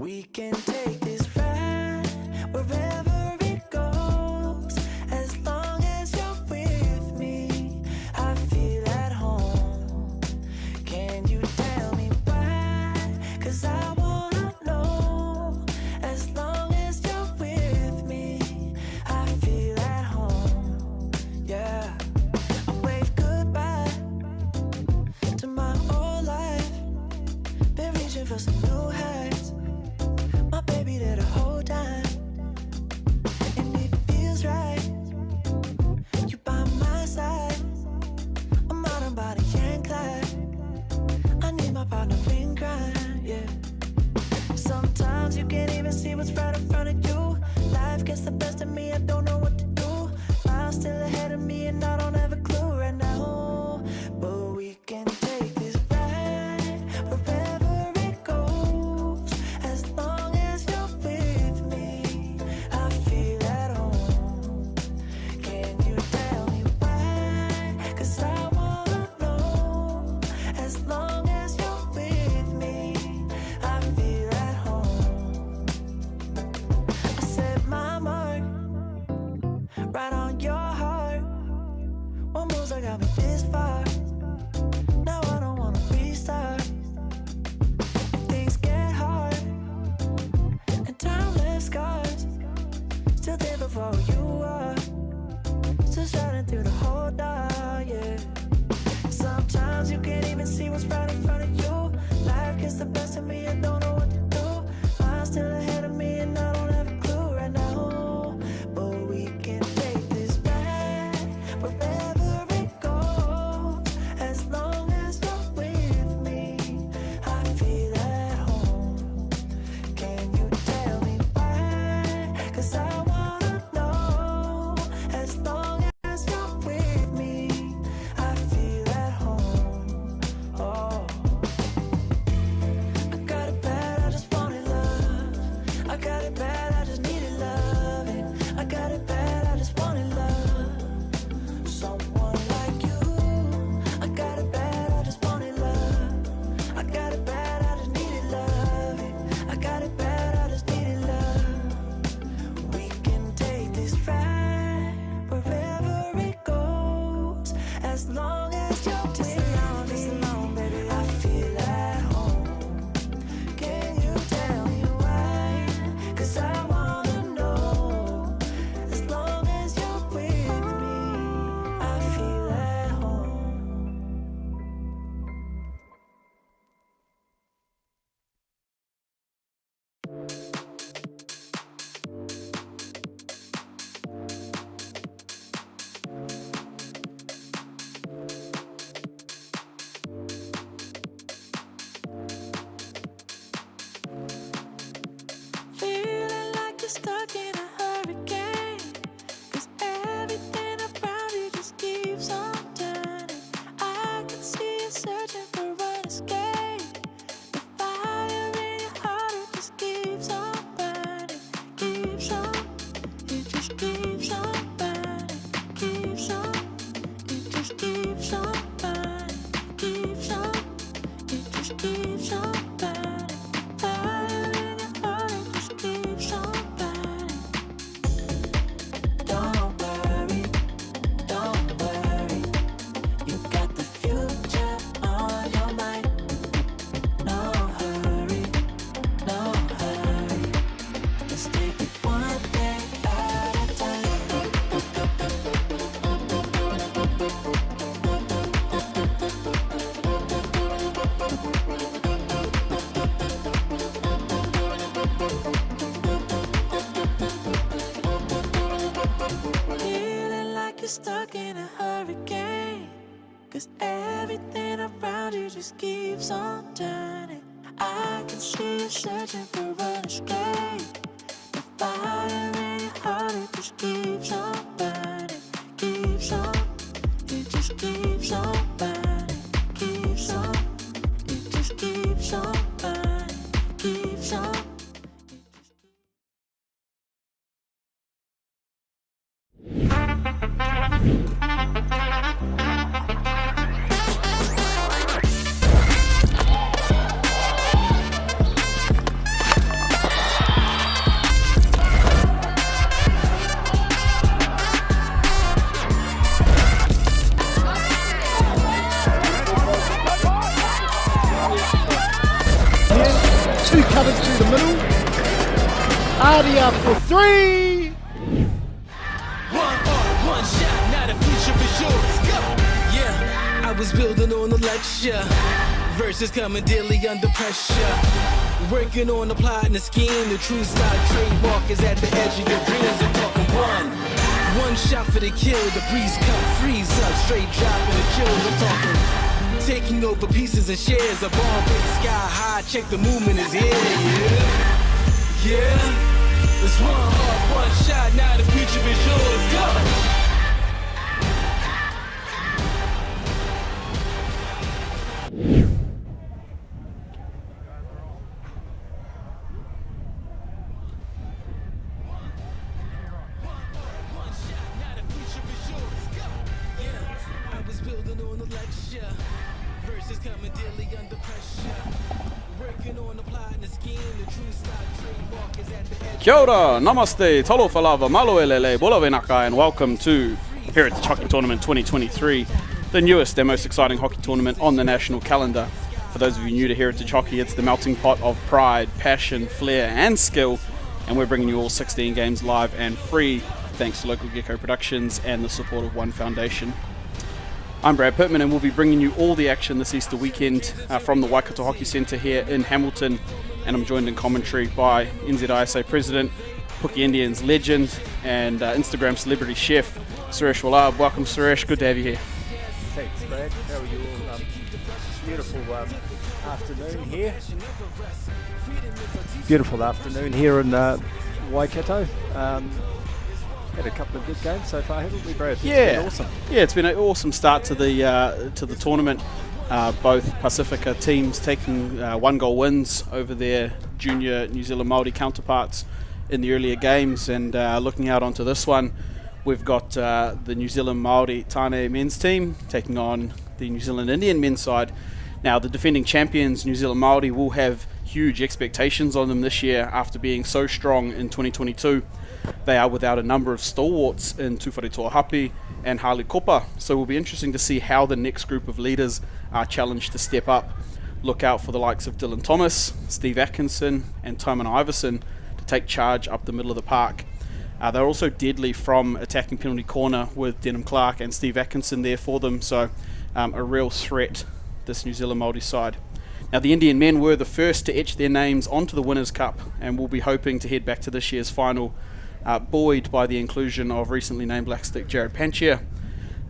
We can take this ride wherever it goes. As long as you're with me, I feel at home. Can you tell me why? 'Cause I wanna know. As long as you're with me, I feel at home. Yeah. I wave goodbye to my old life. Been reaching for some new heights. My baby there the whole time, and it feels right. You by my side. I'm out on body and Clyde. I need my partner in crime, yeah. Sometimes you can't even see what's right in front of you. Life gets the best of me, I don't know what to do. Miles still ahead of me and I don't have a clue right now. But we can take this ride wherever it goes. As long as you're with me, I feel at home. Can you tell me why? 'Cause I wanna know. As long as you're with me, I feel at home. I set my mark right on your heart. One moves I got me this far. Now I don't wanna restart. If things get hard and time left scars, still there before you are. Still shining through the whole dark, yeah. Sometimes you can't even see what's right in front of you. Life gets the best of me, I don't know what to do. I'm still ahead of me and I don't have a clue right now. But we can take this ride wherever it goes. As long as you're with me, I feel at home. Can you tell me why? 'Cause I wanna know. As long as you're with me, I feel at home. Oh, I got it bad, I just wanted love. I got it bad, I just needed loving. I got it bad, I just wanted love. Someone like you. I got it bad, I just wanted love. I got it bad, I just needed loving. I got it bad, I just needed love. We can take this ride wherever it goes. As long as you're with me, baby, I feel at home. Can you tell me why? 'Cause I wanna know. As long as you're with me, I feel at home. Feeling like you're stuck in a hurricane. 'Cause everything around you just keeps on turning. I can see you searching for an escape. The fire in your heart, it just keeps on burning. Keeps on, it just keeps on burning. Keeps on, it just keeps on burning. Keeps on, it just keeps on burning. Fire in your heart, it just keeps on burning. Don't worry, you got the future on your mind. No hurry, let's take it one day at a time. Feeling like you're stuck in a hurricane. 'Cause everything around you just keeps on turning. I can see you searching for an escape. The fire in your heart, it just keeps on burning. Keeps on, it just keeps on burning. Keeps on, it just keeps on burning. Keeps on. Māori up for 3. One shot, now the future is yours. Go! Yeah, I was building on a lecture. Verses coming daily under pressure. Working on the plot and the scheme. The true style trademark is at the edge of your dreams. I'm talking one shot for the kill. The breeze cut, freeze up, straight dropping the chills. I'm talking taking over pieces and shares. A ball break sky high. Check the movement is here. Yeah. It's one shot, now the future is yours. Go! Kia ora, namaste, talo falava, malo elele, bola venaka, and welcome to Heritage Hockey Tournament 2023, the newest and most exciting hockey tournament on the national calendar. For those of you new to Heritage Hockey, it's the melting pot of pride, passion, flair and skill, and we're bringing you all 16 games live and free, thanks to local Gecko Productions and the support of One Foundation. I'm Brad Pittman and we'll be bringing you all the action this Easter weekend from the Waikato Hockey Centre here in Hamilton, and I'm joined in commentary by NZISA President, Puki Indians legend and Instagram celebrity chef, Suresh Wallab. Welcome Suresh, good to have you here. Thanks Brad, how are you all? Beautiful afternoon here. Beautiful afternoon here in Waikato. Had a couple of good games so far, haven't we, Brad? It's been awesome. Yeah, it's been an awesome start to the tournament. Both Pacifica teams taking 1-goal wins over their junior New Zealand Māori counterparts in the earlier games, and looking out onto this one, we've got the New Zealand Māori Tāne men's team taking on the New Zealand Indian men's side. Now, the defending champions, New Zealand Māori, will have huge expectations on them this year after being so strong in 2022. They are without a number of stalwarts in Tūwhare Toahapi and Harley Kopa, so it will be interesting to see how the next group of leaders are challenged to step up. Look out for the likes of Dylan Thomas, Steve Atkinson and Taiman Iverson to take charge up the middle of the park. They're also deadly from attacking penalty corner with Denham Clark and Steve Atkinson there for them, so a real threat, this New Zealand Māori side. Now, the Indian men were the first to etch their names onto the Winners' Cup and will be hoping to head back to this year's final, buoyed by the inclusion of recently named Blackstick Jared Panchia.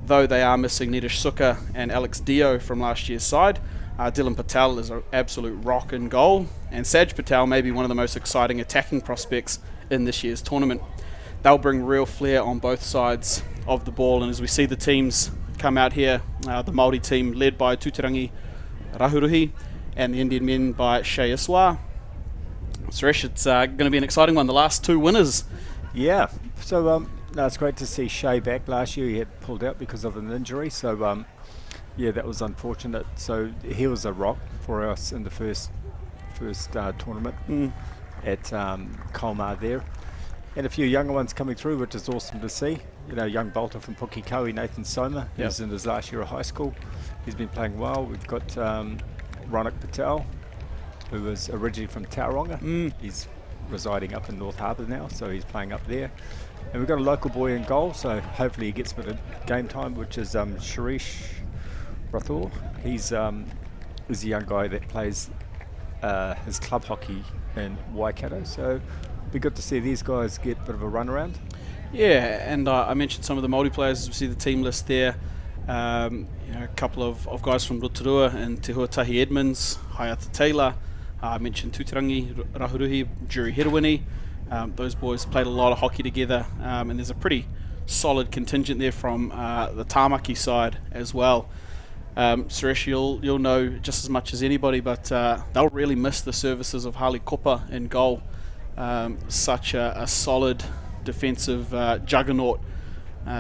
Though they are missing Nitish Sukha and Alex Dio from last year's side, Dylan Patel is an absolute rock in goal, and Saj Patel may be one of the most exciting attacking prospects in this year's tournament. They'll bring real flair on both sides of the ball, and as we see the teams come out here, the Māori team led by Tūtarangi Rahuruhi and the Indian men by Shea Iswa. Suresh, it's going to be an exciting one, the last two winners. Yeah, so it's great to see Shea back. Last year he had pulled out because of an injury, so yeah, that was unfortunate. So he was a rock for us in the first tournament at Kalmar there. And a few younger ones coming through, which is awesome to see. You know, young bolter from Pukekohe, Nathan Soma, who's in his last year of high school. He's been playing well. We've got Ronak Patel, who is originally from Tauranga. He's residing up in North Harbour now, so he's playing up there. And we've got a local boy in goal, so hopefully he gets a bit of game time, which is Sharish Rathor. He's a young guy that plays his club hockey in Waikato, so it'll be good to see these guys get a bit of a run around. Yeah, and I mentioned some of the Māori players. You see the team list there. A couple of guys from Rotorua and Te Huatahi Edmonds, Hayata Taylor. I mentioned Tūtarangi Rahuruhi, Juri Hirawini. Those boys played a lot of hockey together, and there's a pretty solid contingent there from the Tāmaki side as well. Suresh, you'll know just as much as anybody, but they'll really miss the services of Harley Kopa in goal. Such a solid defensive juggernaut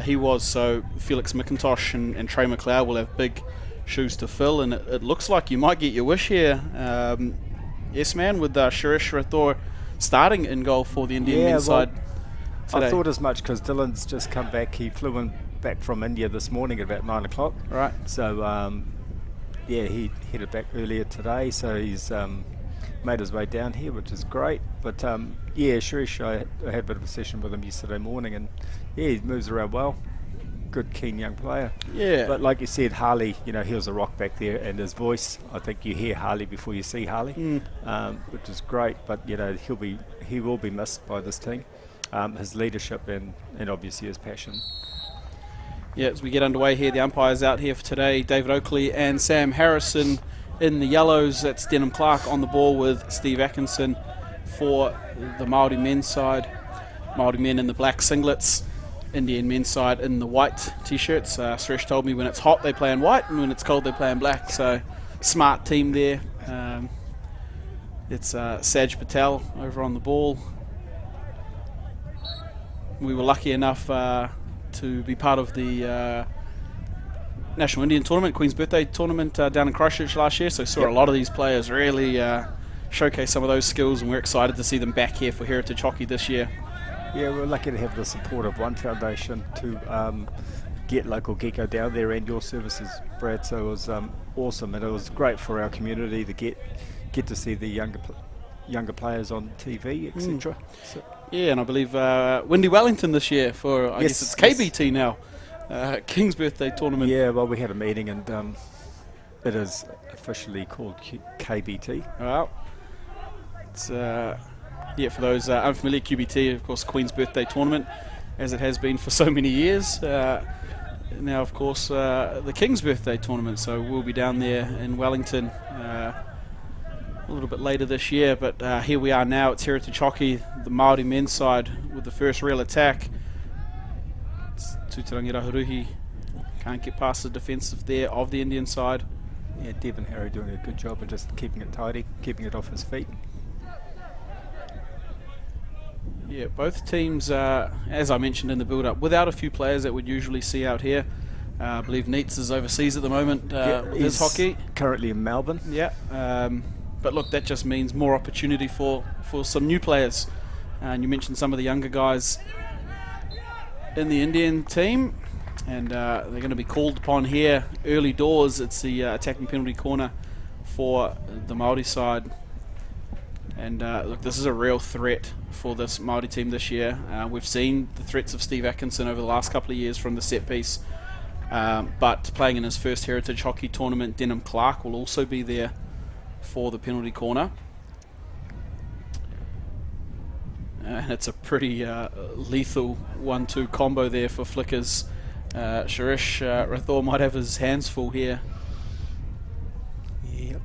he was, so Felix McIntosh and Trey McLeod will have big shoes to fill, and it looks like you might get your wish here. Yes, man, with Sharish Rathor starting in goal for the Indian men's side today. I thought as much because Dylan's just come back. He flew back from India this morning at about 9 o'clock. Right. So, yeah, he headed back earlier today. So he's made his way down here, which is great. But yeah, Shirish, I had a bit of a session with him yesterday morning, and yeah, he moves around well. Good, keen young player. Yeah. But like you said, Harley, you know, he was a rock back there, and his voice, I think you hear Harley before you see Harley, which is great. But you know, he will be missed by this team. His leadership and obviously his passion. Yeah, as we get underway here, the umpires out here for today, David Oakley and Sam Harrison in the yellows. That's Denham Clark on the ball with Steve Atkinson for the Māori men's side. Māori men in the black singlets, Indian men's side in the white t-shirts. Suresh told me when it's hot they play in white, and when it's cold they play in black, so smart team there. It's Saj Patel over on the ball. We were lucky enough to be part of the National Indian Tournament, Queen's Birthday Tournament down in Christchurch last year, so saw a lot of these players really showcase some of those skills, and we're excited to see them back here for Heritage Hockey this year. Yeah, we're lucky to have the support of One Foundation to get local Gecko down there and your services, Brad, so it was awesome, and it was great for our community to get to see the younger players on TV, etc. So yeah, and I believe Wendy Wellington this year for, I guess it's KBT now, King's Birthday Tournament. Yeah, well, we had a meeting, and it is officially called KBT. Well, it's yeah, for those unfamiliar, QBT, of course, Queen's Birthday Tournament, as it has been for so many years. Now, of course, the King's Birthday Tournament, so we'll be down there in Wellington a little bit later this year, but here we are now. It's Heritage Hockey, the Māori men's side with the first real attack. It's Tutarangi Rahuruhi, can't get past the defensive there of the Indian side. Yeah, Devin Harry doing a good job of just keeping it tidy, keeping it off his feet. Yeah, both teams, as I mentioned in the build-up, without a few players that we'd usually see out here. I believe Neitz is overseas at the moment with his hockey. Currently in Melbourne. Yeah, but look, that just means more opportunity for some new players. And you mentioned some of the younger guys in the Indian team, and they're going to be called upon here early doors. It's the attacking penalty corner for the Māori side. And look, this is a real threat for this Māori team this year. We've seen the threats of Steve Atkinson over the last couple of years from the set piece. But playing in his first Heritage Hockey tournament, Denham Clark will also be there for the penalty corner. And it's a pretty lethal 1-2 combo there for Flickers. Shirish Rathor might have his hands full here. Yep.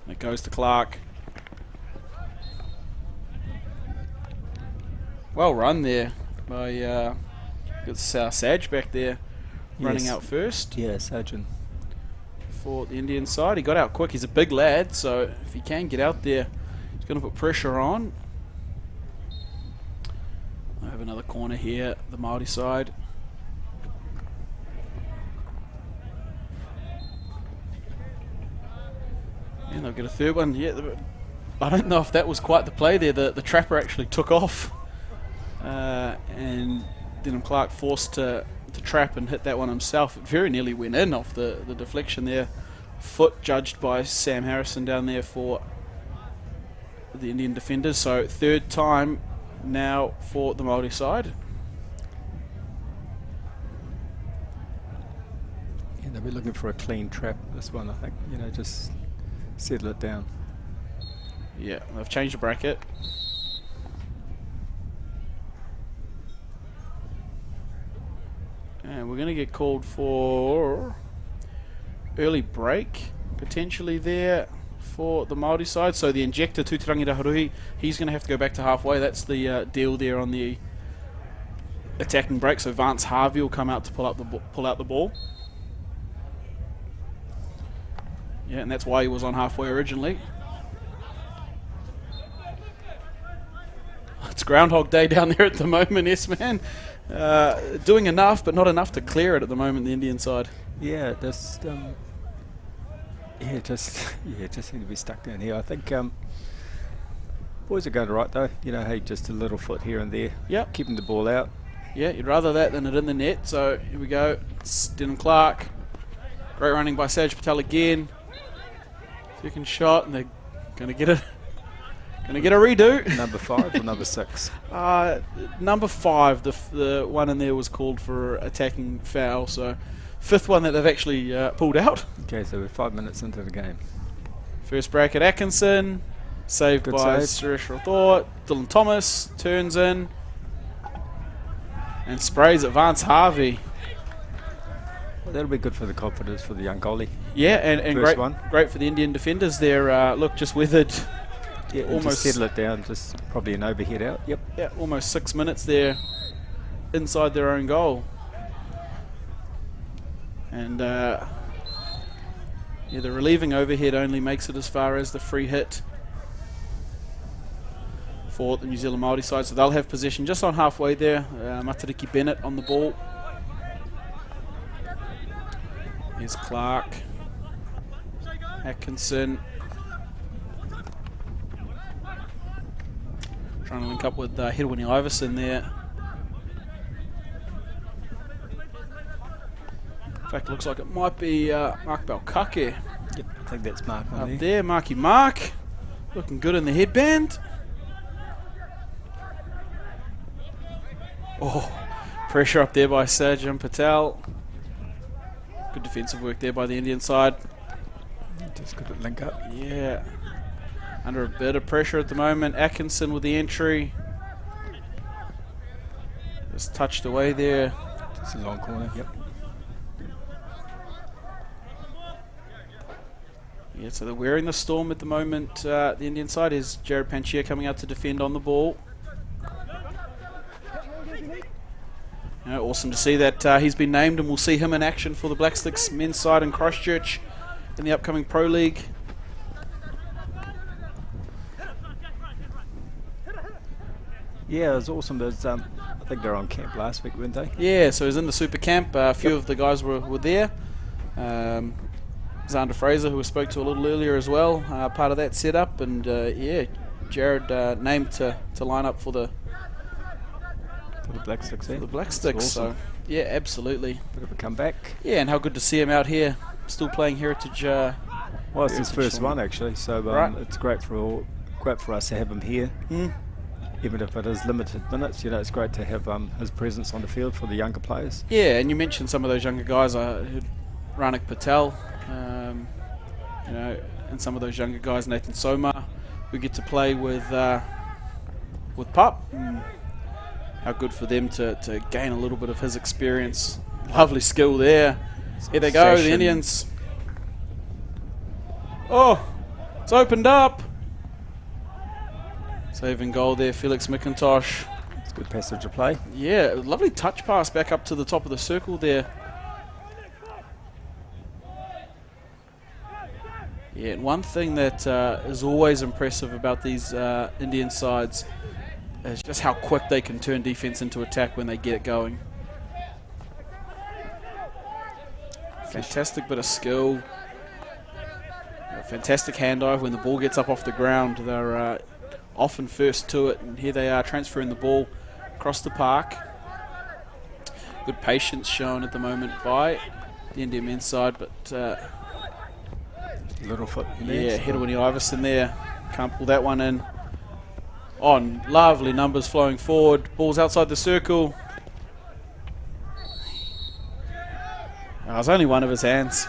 It goes to Clark. Well run there by it's Saj back there running out first. Yeah, Sajin. For the Indian side, he got out quick. He's a big lad, so if he can get out there, he's going to put pressure on. I have another corner here, the Māori side. And they'll get a third one. Yeah, I don't know if that was quite the play there. The trapper actually took off, and Denham Clark forced to trap and hit that one himself. It very nearly went in off the deflection there. Foot judged by Sam Harrison down there for the Indian defenders. So third time now for the Māori side. Yeah, they'll be looking for a clean trap, this one, I think. You know, just settle it down. Yeah, they've changed the bracket. And we're going to get called for early break, potentially there for the Māori side. So the injector, Tutarangi Rahuruhi, he's going to have to go back to halfway. That's the deal there on the attacking break. So Vance Harvey will come out to pull out the ball. Yeah, and that's why he was on halfway originally. It's Groundhog Day down there at the moment, yes, man. Doing enough, but not enough to clear it at the moment, the Indian side. Yeah, just just seem to be stuck down here. I think boys are going right though. You know, hey, just a little foot here and there. Yep. Keeping the ball out. Yeah, you'd rather that than it in the net. So here we go. It's Denham Clark. Great running by Saj Patel again. Second shot, and they're going to get a redo. Number 5 or number 6? Number 5, the one in there was called for attacking foul, so 5th one that they've actually pulled out. Okay, so we're 5 minutes into the game. First break at Atkinson, saved Good by save. Suresh Thought. Dylan Thomas turns in and sprays at Vance Harvey. Well, that'll be good for the confidence for the young goalie. Yeah, and First one. great for the Indian defenders there. Look, just weathered. Yeah, Almost- almost settle it down, just probably an overhead out. Yep. Yeah, almost 6 minutes there inside their own goal. And yeah, the relieving overhead only makes it as far as the free hit for the New Zealand Māori side. So they'll have possession just on halfway there. Matariki Bennett on the ball. Here's Clark. Atkinson. Trying to link up with Hedwini Iverson there. In fact, it looks like it might be Mark Balkake Yep, I think that's Mark on up there. there. Marky Mark. Looking good in the headband. Oh, pressure up there by Sajjan Patel. Good defensive work there by the Indian side. Just good at link up. Yeah. Under a bit of pressure at the moment. Atkinson with the entry. Just touched away there. Just a long corner. Yep. Yeah, so they're wearing the storm at the moment. The Indian side is Jared Panchia coming out to defend on the ball. Awesome to see that he's been named, and we'll see him in action for the Black Sticks men's side in Christchurch in the upcoming Pro League. Yeah, it was awesome. There's, I think they were on camp last week, weren't they? Yeah, so he's in the Super Camp. A few of the guys were there. Xander Fraser, who we spoke to a little earlier as well, part of that setup. And yeah, Jared named to line up for the For the Black Sticks, eh? the Black Sticks. awesome. So yeah, absolutely. Bit of a comeback. Yeah, and how good to see him out here, still playing Heritage. Well, it's his Heritage first tournament. one actually, so Right. it's great for us to have him here. Even if it is limited minutes, you know, it's great to have his presence on the field for the younger players. Yeah, and you mentioned some of those younger guys. I heard Ranik Patel, you know, and some of those younger guys, Nathan Soma, who get to play with Pup. How good for them to gain a little bit of his experience. Lovely skill there. Here they go, the Session. Indians. Oh, it's opened up. Saving goal there, Felix McIntosh. It's good passage of play. Yeah, lovely touch pass back up to the top of the circle there. Yeah, and one thing that is always impressive about these Indian sides is just how quick they can turn defense into attack when they get it going. Fantastic bit of skill. A fantastic handover when the ball gets up off the ground. They're often first to it, and here they are transferring the ball across the park. Good patience shown at the moment by the Indian men's side, but Little foot in there. yeah, so- Hedwini Iverson there can't pull that one in. On lovely numbers flowing forward, ball's outside the circle. Oh, it's only one of his hands.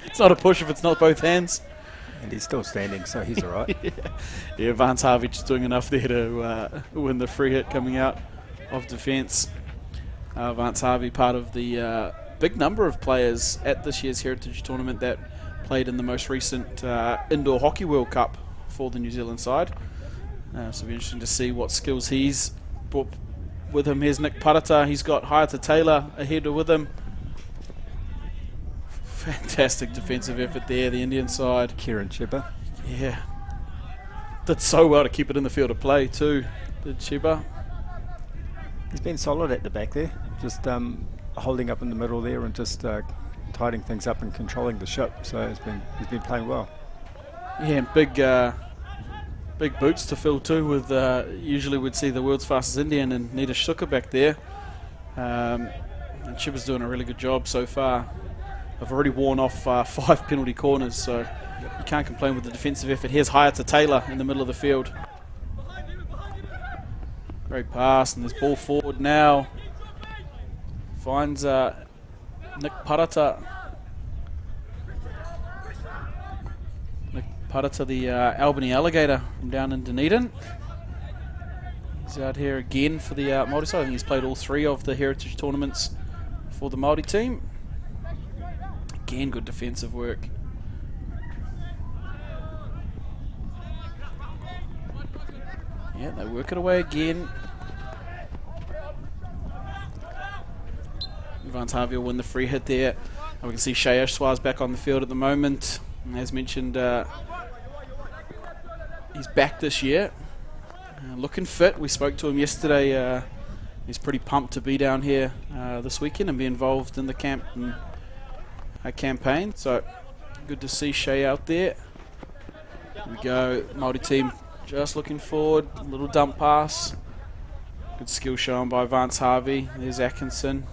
It's not a push if it's not both hands. And he's still standing, so he's all right. Yeah, Vance Harvey just doing enough there to win the free hit coming out of defence. Vance Harvey, part of the big number of players at this year's Heritage Tournament that played in the most recent Indoor Hockey World Cup for the New Zealand side. So it'll be interesting to see what skills he's brought with him. Here's Nick Parata. He's got Hayata Taylor ahead with him. Fantastic defensive effort there, the Indian side. Kieran Chipper. Yeah. Did so well to keep it in the field of play too, did Chiba. He's been solid at the back there, just holding up in the middle there and just tidying things up and controlling the ship. So he's been playing well. Yeah, and big boots to fill too with, usually we'd see the world's fastest Indian and Nita Shuka back there. And Chiba's doing a really good job so far. I've already worn off 5 penalty corners, so You can't complain with the defensive effort. Here's Hayata Taylor in the middle of the field. Great pass, and there's ball forward now. Finds Nick Parata. Nick Parata, the Albany Alligator from down in Dunedin. He's out here again for the Māori side. I think he's played all 3 of the heritage tournaments for the Māori team. Again, good defensive work. Yeah, they work it away again. Vance Harvey will win the free hit there. And we can see Shea Ashwar's back on the field at the moment. And as mentioned, he's back this year. Looking fit. We spoke to him yesterday. He's pretty pumped to be down here this weekend and be involved in the camp and campaign. So good to see Shea out there. Here we go. Māori team just looking forward. A little dump pass. Good skill shown by Vance Harvey. There's Atkinson.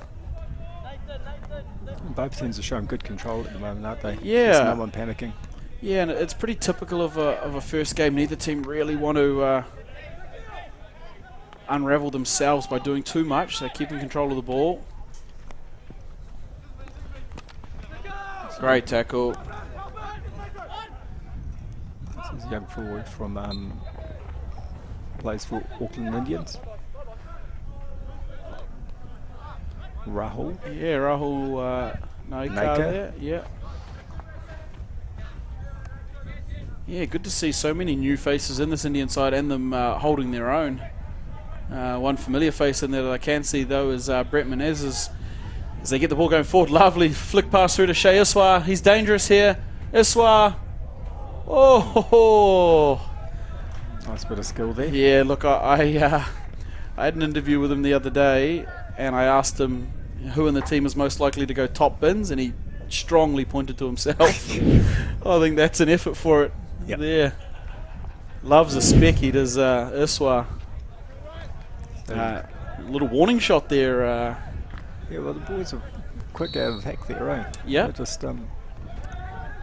Both teams are showing good control at the moment, aren't they? Yeah. There's no one panicking. Yeah, and it's pretty typical of a first game. Neither team really want to unravel themselves by doing too much. They're keeping control of the ball. Great tackle. This is a young forward from plays for Auckland Indians. Rahul. Yeah, Rahul Naika there. Yeah. Yeah, good to see so many new faces in this Indian side and them holding their own. One familiar face in there that I can see though is Brett Menez as they get the ball going forward. Lovely flick pass through to Shea Iswa. He's dangerous here. Iswa. Oh. Nice bit of skill there. Yeah, look, I had an interview with him the other day, and I asked him who in the team is most likely to go top bins, and he strongly pointed to himself. I think that's an effort for it. Yep. There. Loves a spec, he does Iswa. Little warning shot there. Yeah, well, the boys are quick out of hack there, eh? Yeah. They're just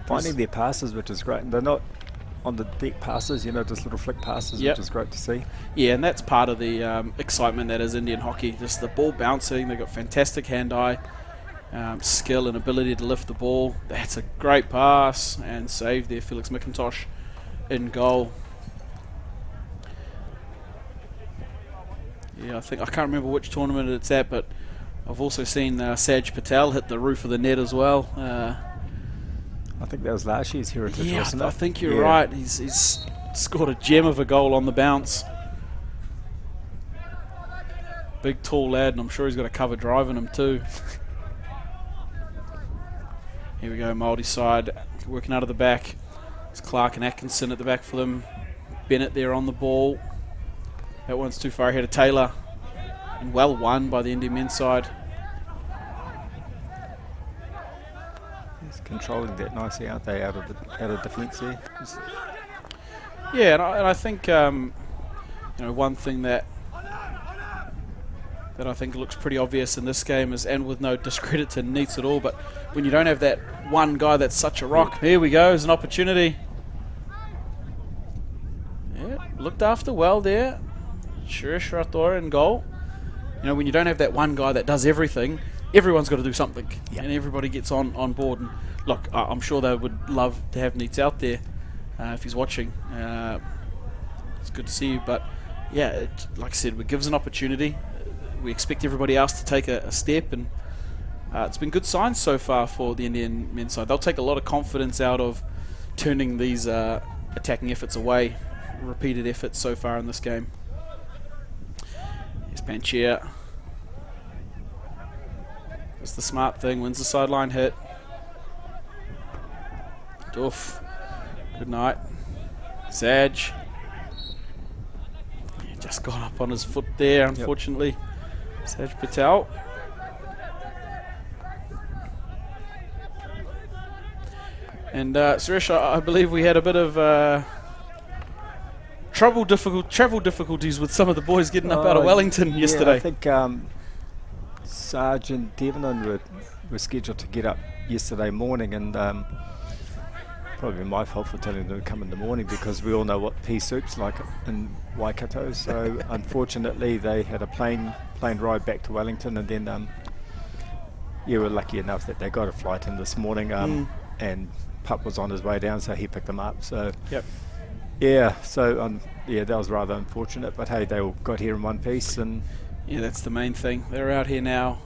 finding their passes, which is great. And they're not on the deck passes, you know, just little flick passes, Yep. which is great to see. Yeah, and that's part of the excitement that is Indian hockey. Just the ball bouncing. They've got fantastic hand-eye skill and ability to lift the ball. That's a great pass and save there. Felix McIntosh in goal. Yeah, I can't remember which tournament it's at, but I've also seen Saj Patel hit the roof of the net as well. I think that was last year's heritage, Yeah, wasn't it? I think you're right. He's scored a gem of a goal on the bounce. Big, tall lad, and I'm sure he's got a cover drive in him too. Here we go, Māori side, working out of the back. It's Clark and Atkinson at the back for them. Bennett there on the ball. That one's too far ahead of Taylor. And well won by the Indian men's side. He's controlling that nicely, aren't they, out of defence there? Yeah, and I think you know, one thing that I think looks pretty obvious in this game is, and with no discredit to Neats at all, but when you don't have that one guy that's such a rock, here we go, there's an opportunity. Yeah, looked after well there. Suresh Rathore in goal. You know, when you don't have that one guy that does everything, everyone's got to do something, and everybody gets on board. And look, I'm sure they would love to have Neats out there if he's watching. It's good to see you, but yeah, like I said, it gives an opportunity. We expect everybody else to take a step, and it's been good signs so far for the Indian men's side. They'll take a lot of confidence out of turning these attacking efforts away. Repeated efforts so far in this game. Here's Panchia. That's the smart thing, wins the sideline hit. Doof. Good night. Saj. He just got up on his foot there, unfortunately. Saj Patel. And Suresh, I believe we had a bit of travel difficulties with some of the boys getting up out of Wellington yesterday. I think Sarge and Devonin were scheduled to get up yesterday morning, and Probably my fault for telling them to come in the morning, because we all know what pea soup's like in Waikato. So unfortunately, they had a plane ride back to Wellington, and then we're lucky enough that they got a flight in this morning, and Pup was on his way down, so he picked them up. So that was rather unfortunate, but hey, they all got here in one piece, and yeah, that's the main thing. They're out here now.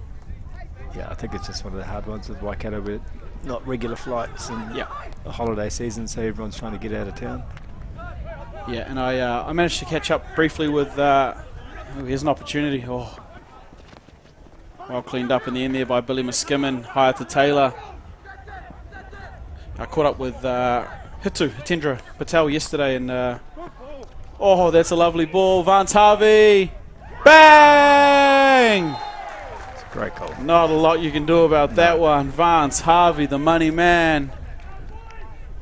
Yeah, I think it's just one of the hard ones with Waikato, with not regular flights and a holiday season, so everyone's trying to get out of town. Yeah, and I managed to catch up briefly with. Here's an opportunity. Oh, well cleaned up in the end there by Billy Muskimin, higher to Taylor. I caught up with Hitendra Patel yesterday, and that's a lovely ball. Vance Harvey, bang! It's a great goal. Not a lot you can do about that one. Vance Harvey, the money man.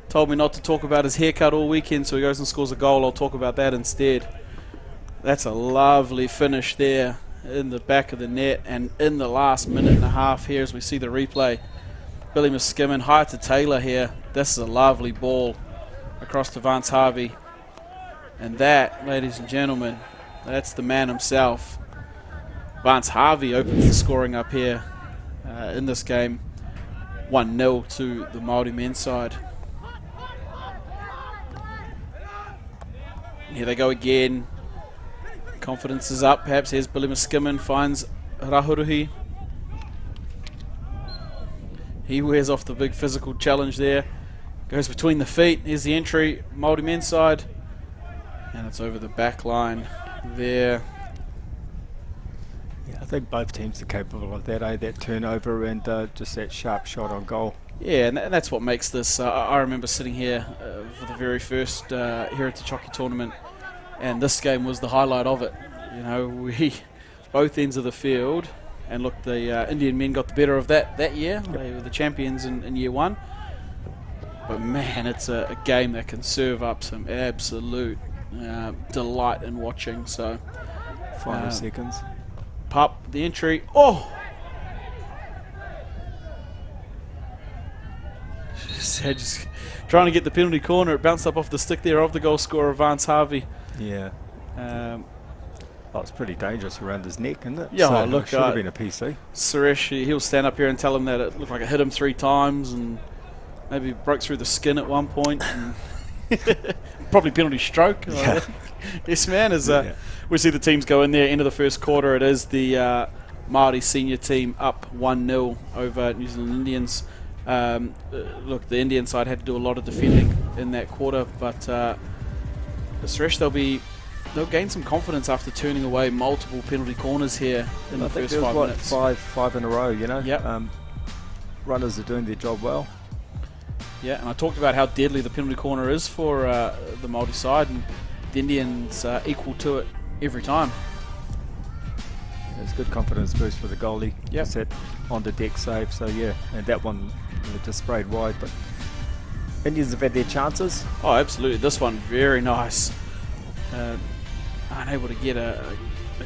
Told me not to talk about his haircut all weekend, so he goes and scores a goal. I'll talk about that instead. That's a lovely finish there in the back of the net, and in the last minute and a half here as we see the replay. Billy Muskimin, high to Taylor here. This is a lovely ball across to Vance Harvey. And that, ladies and gentlemen, that's the man himself. Vance Harvey opens the scoring up here in this game. 1-0 to the Māori men's side. And here they go again. Confidence is up. Perhaps here's Billy Muskimin, finds Rahuruhi. He wears off the big physical challenge there. Goes between the feet. Here's the entry. Māori men's side. And it's over the back line there. Yeah, I think both teams are capable of that, that turnover and just that sharp shot on goal. Yeah, and that's what makes this. I remember sitting here for the very first Heritage Hockey Tournament, and this game was the highlight of it. You know, we both ends of the field, and look, the Indian men got the better of that year. Yep. They were the champions in year one. But man, it's a game that can serve up some absolute delight in watching. So, final seconds. Pup, the entry. Oh! Just trying to get the penalty corner. It bounced up off the stick there of the goal scorer, Vance Harvey. Yeah. It's pretty dangerous around his neck, isn't it? Yeah, so look, it should have been a PC. Suresh, he'll stand up here and tell him that it looked like it hit him 3 times and maybe broke through the skin at one point. And probably penalty stroke. Yeah. Yes, man. We see the teams go in there, end of the first quarter. It is the Māori senior team up 1-0 over New Zealand Indians. Look, the Indian side had to do a lot of defending in that quarter, but Suresh, they'll gain some confidence after turning away multiple penalty corners here in the first 5 minutes. Five in a row, you know. Yep. Runners are doing their job well. Yeah, and I talked about how deadly the penalty corner is for the Māori side, and the Indians equal to it every time. It's good confidence boost for the goalie. Yep. Set on the deck save, so yeah, and that one just sprayed wide, but Indians have had their chances. Oh, absolutely. This one, very nice. Unable to get a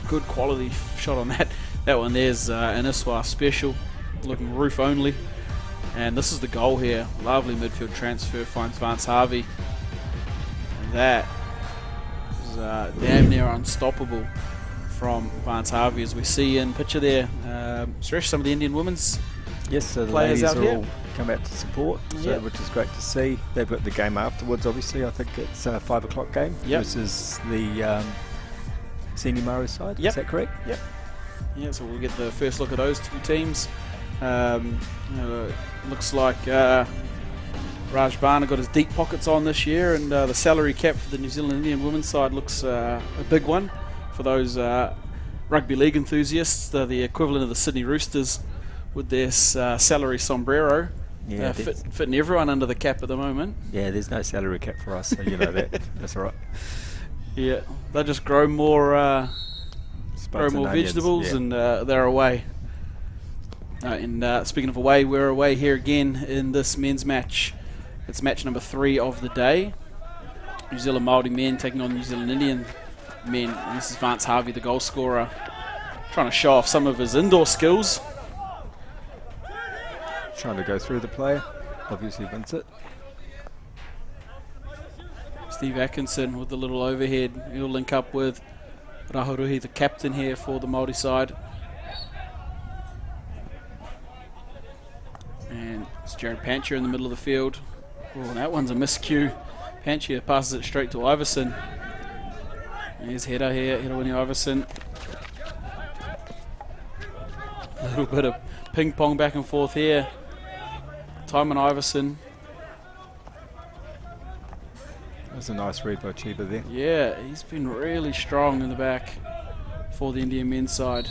good quality shot on that. That one there's an Iswa special, looking roof only. And this is the goal here. Lovely midfield transfer, finds Vance Harvey. And that is damn near unstoppable from Vance Harvey, as we see in picture there. Suresh, some of the Indian women's so the players ladies out are here all come out to support, which is great to see. They've got the game afterwards, obviously. I think it's a 5 o'clock game versus the senior Māori side. Is that correct? Yep. Yeah, so we'll get the first look at those two teams. Looks like Raj Barner got his deep pockets on this year, and the salary cap for the New Zealand Indian women's side looks a big one for those rugby league enthusiasts. They're the equivalent of the Sydney Roosters with their salary sombrero. Yeah, fitting everyone under the cap at the moment. Yeah, there's no salary cap for us, so you know that. That's all right. Yeah, they just grow more vegetables, and they're away. And speaking of away, we're away here again in this men's match. It's match number 3 of the day. New Zealand Māori men taking on New Zealand Indian men. And this is Vance Harvey, the goal scorer, trying to show off some of his indoor skills. Trying to go through the player, obviously wins it. Steve Atkinson with the little overhead. He'll link up with Raharuhi, the captain here for the Māori side. And it's Jared Pancher in the middle of the field. Oh, that one's a miscue. Pancher passes it straight to Iverson. There's Hera here, Herawini Iverson. A little bit of ping pong back and forth here. Timon Iverson. That's a nice read by Chiba there. Yeah, he's been really strong in the back for the Indian men's side.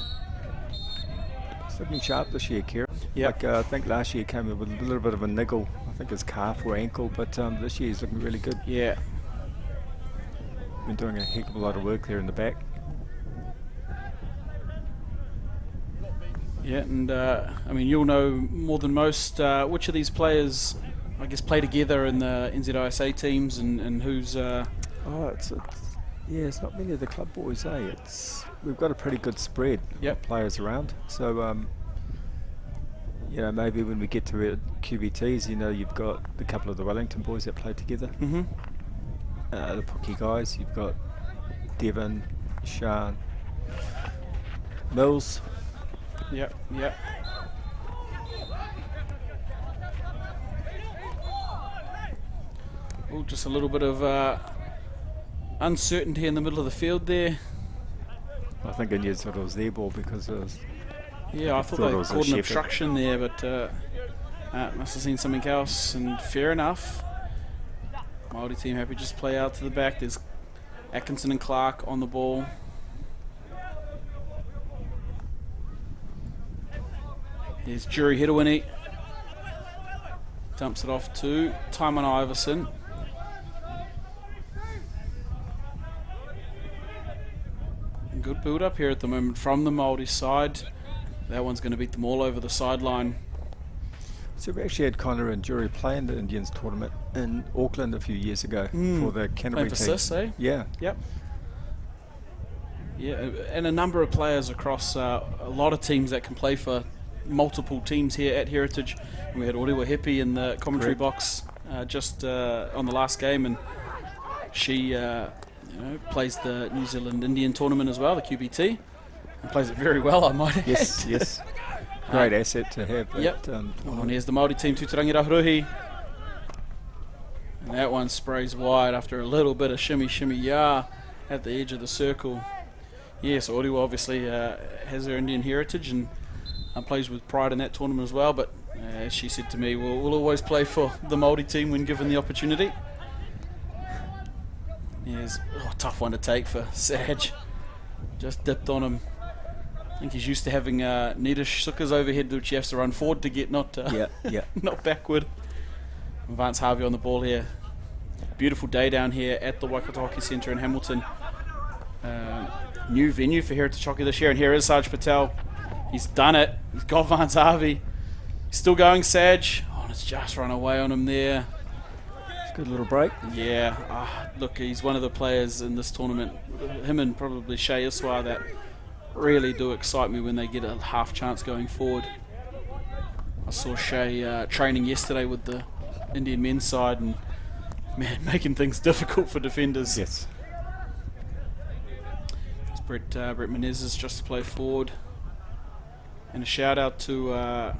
He's looking sharp this year, Kieran. Yep. Like, I think last year came with a little bit of a niggle. I think his calf or ankle, but this year he's looking really good. Yeah. Been doing a heck of a lot of work there in the back. Yeah, and I mean, you'll know more than most which of these players, I guess, play together in the NZISA teams, and who's... Oh, it's not many of the club boys, eh? We've got a pretty good spread of players around. So, you know, maybe when we get to QBTs, you know, you've got a couple of the Wellington boys that play together. Mm-hmm. The Pookie guys, you've got Devon, Sean, Mills. Yep, yep. Oh, just a little bit of uncertainty in the middle of the field there. I think I knew thought it was their ball because it was... Yeah, I thought they caught an obstruction there, but must have seen something else, and fair enough. Māori team happy just play out to the back. There's Atkinson and Clark on the ball. There's Jury Hirawini. Dumps it off to Timon Iverson. Good build up here at the moment from the Māori side. That one's going to beat them all over the sideline. So we actually had Connor and Jury play in the Indians tournament in Auckland a few years ago for the Canterbury team. Emphasis, eh? Yeah. Yep. Yeah, and a number of players across a lot of teams that can play for multiple teams here at Heritage. And we had Orewa Hepi in the commentary box just on the last game, and she plays the New Zealand Indian tournament as well, the QBT, and plays it very well, I might add. Yes, yes. Great asset to have. Yep. And here's the Māori team, Tuturangi Raharuhi. And that one sprays wide after a little bit of shimmy ya at the edge of the circle. Yes, Orewa obviously has her Indian heritage and plays with pride in that tournament as well, but as she said to me, we'll always play for the Māori team when given the opportunity. Yes, tough one to take for Saj. Just dipped on him. I think he's used to having Nitish Sukkers overhead, which he has to run forward to get, not not backward. Vance Harvey on the ball here. Beautiful day down here at the Waikato Hockey Centre in Hamilton. New venue for Heritage Hockey this year, and here is Saj Patel. He's done it. He's got Vance Harvey. He's still going, Saj. Oh, and it's just run away on him there. Good little break. Yeah, look, he's one of the players in this tournament, him and probably Shea Iswa, that really do excite me when they get a half chance going forward. I saw Shea training yesterday with the Indian men's side, and man, making things difficult for defenders. Yes. It's Brett Menezes just to play forward. And a shout out to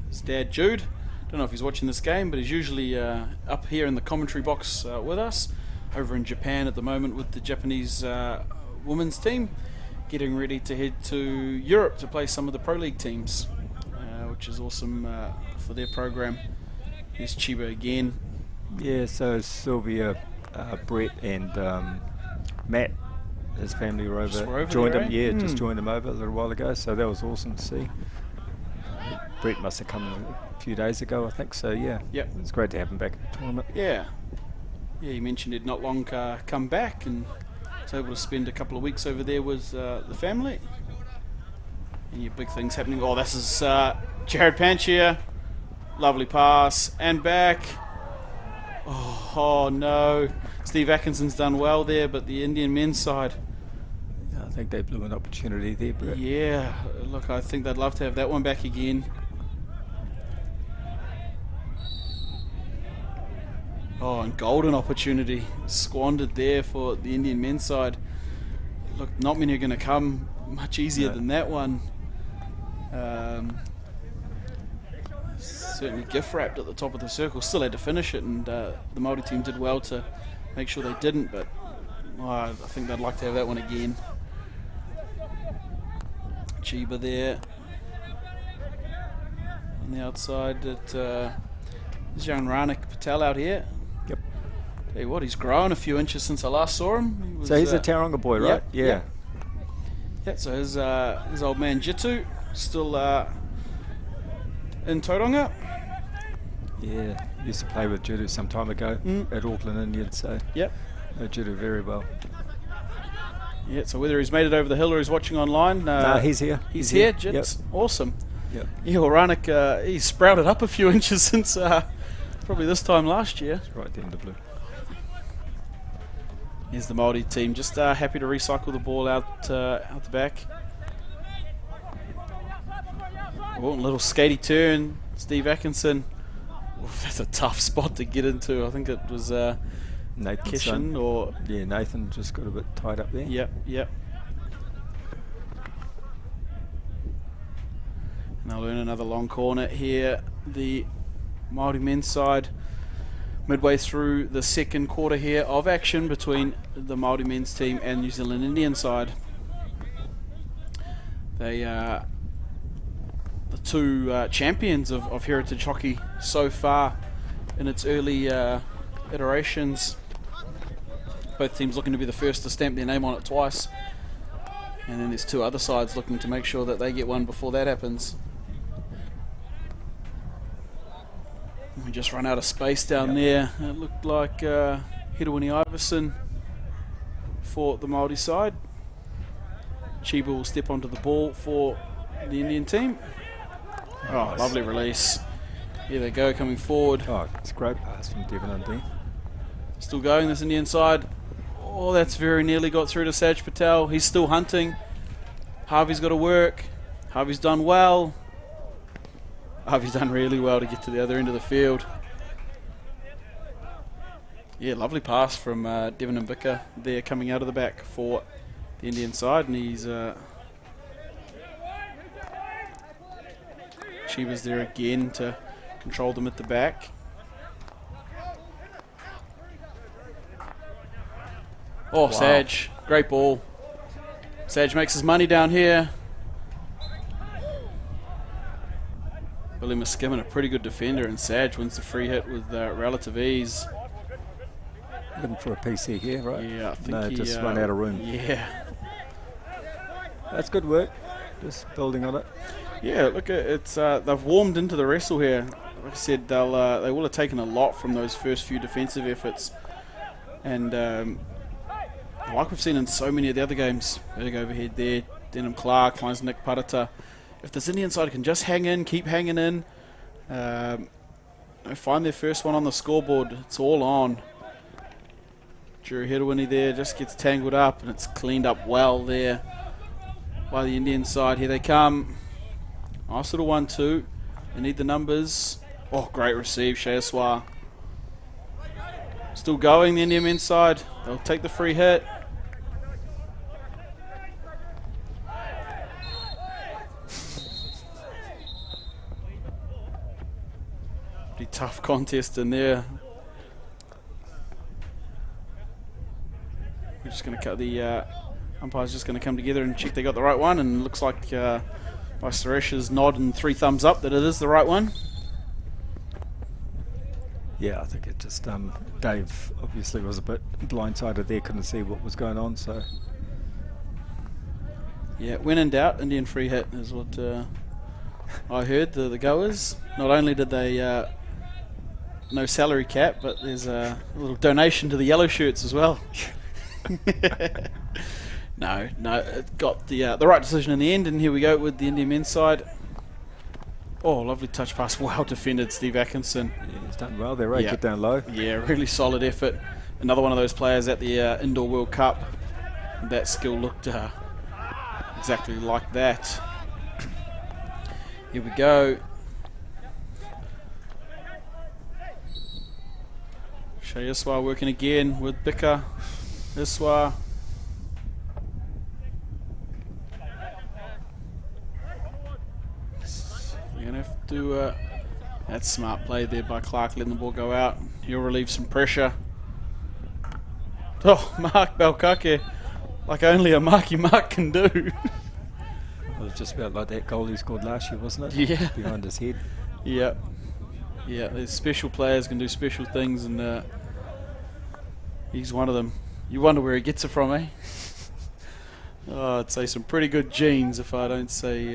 his dad Jude. Don't know if he's watching this game, but he's usually up here in the commentary box with us, over in Japan at the moment with the Japanese women's team, getting ready to head to Europe to play some of the Pro League teams, which is awesome for their program. Here's Chiba again. Yeah, so Sylvia, Brett and Matt, his family were over joined there, him. Yeah, just joined him over a little while ago, so that was awesome to see. Brett must have come a few days ago, I think, so yeah. Yep. It's great to have him back at the tournament. Yeah. Yeah, he mentioned he'd not long come back and was able to spend a couple of weeks over there with the family. And big things happening. Oh, this is Jared Pancher. Lovely pass. And back. Oh, no. Steve Atkinson's done well there, but the Indian men's side. I think they blew an opportunity there, Brett. Yeah. Look, I think they'd love to have that one back again. Oh, and golden opportunity squandered there for the Indian men's side. Look, not many are going to come much easier than that one. Certainly gift wrapped at the top of the circle. Still had to finish it, and the Māori team did well to make sure they didn't, but I think they'd like to have that one again. Chiba there on the outside. There's young Ranik Patel out here. Yep. Tell you what, he's grown a few inches since I last saw him. So he's a Tauranga boy, right? Yeah. So his old man Jitu still in Tauranga. Yeah, used to play with Jitu some time ago at Auckland Indians, so know Jitu very well. Yeah, so whether he's made it over the hill or he's watching online. No, he's here. He's here, Jits. Yep. Awesome. Yep. Yeah, well, Ranik, he's sprouted up a few inches since probably this time last year. It's right there in the blue. Here's the Māori team, just happy to recycle the ball out the back. Oh, little skatey turn, Steve Atkinson. Oof, that's a tough spot to get into. I think it was Kishan or... Yeah, Nathan just got a bit tied up there. Yep. And they'll earn another long corner here. The Māori men's side, midway through the second quarter here of action between the Māori men's team and New Zealand Indian side. They are the two champions of heritage hockey so far in its early iterations. Both teams looking to be the first to stamp their name on it twice. And then there's two other sides looking to make sure that they get one before that happens. We just run out of space down there. It looked like Hirawini Iverson for the Māori side. Chiba will step onto the ball for the Indian team. Oh, nice. Lovely release. Here they go, coming forward. Oh, it's a great pass from Devon Undine. Still going, this Indian side. Oh, that's very nearly got through to Saj Patel. He's still hunting. Harvey's got to work. Harvey's done well. Harvey's done really well to get to the other end of the field. Yeah, lovely pass from Devon Mbika there coming out of the back for the Indian side, and he's Chiba's there again to control them at the back. Oh, wow. Saj, great ball. Saj makes his money down here. Billy Muskimmon, a pretty good defender, and Saj wins the free hit with relative ease. Looking for a PC here, right? Yeah, I think no, just run out of room. Yeah. That's good work, just building on it. Yeah, look, it's they've warmed into the wrestle here. Like I said, they will have taken a lot from those first few defensive efforts. And like we've seen in so many of the other games, big overhead there, Denham Clark, finds Nick Parata. If this Indian side can just hang in, keep hanging in, find their first one on the scoreboard, it's all on. Drew Hirawini there just gets tangled up, and it's cleaned up well there by the Indian side. Here they come. Nice little 1-2. They need the numbers. Oh, great receive, Shayaswar. Still going, the Indian men's side. They'll take the free hit. Pretty tough contest in there. We're just going to cut the umpire's just going to come together and check they got the right one, and it looks like by Suresh's nod and 3 thumbs up that it is the right one. Yeah, I think it just Dave obviously was a bit blindsided there, couldn't see what was going on, so yeah, when in doubt, Indian free hit is what I heard. The goers, not only did they no salary cap, but there's a little donation to the yellow shirts as well. No, it got the right decision in the end, and here we go with the Indian men's side. Oh, lovely touch pass, well defended, Steve Atkinson. Yeah, he's done well there, right? Get down low. Yeah, really solid effort. Another one of those players at the Indoor World Cup. That skill looked exactly like that. Here we go. Shea Iswa working again with Bika. Iswa. We're going to have to... that's smart play there by Clark, letting the ball go out. He'll relieve some pressure. Oh, Mark Belkake, like only a Marky Mark can do. It was just about like that goal he scored last year, wasn't it? Yeah. Behind his head. Yeah. Yeah, there's special players can do special things, and he's one of them. You wonder where he gets it from, eh? Oh, I'd say some pretty good genes if I don't say...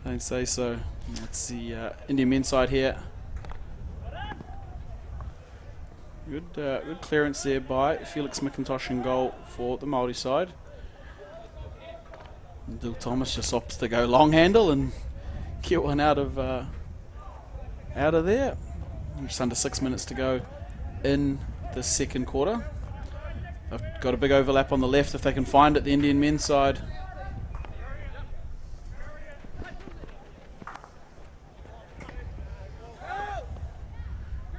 Don't say so. That's the Indian men's side here. Good clearance there by Felix McIntosh in goal for the Māori side. Dill Thomas just opts to go long handle and get one out of there. Just under 6 minutes to go in the second quarter. I've got a big overlap on the left if they can find it, the Indian men's side.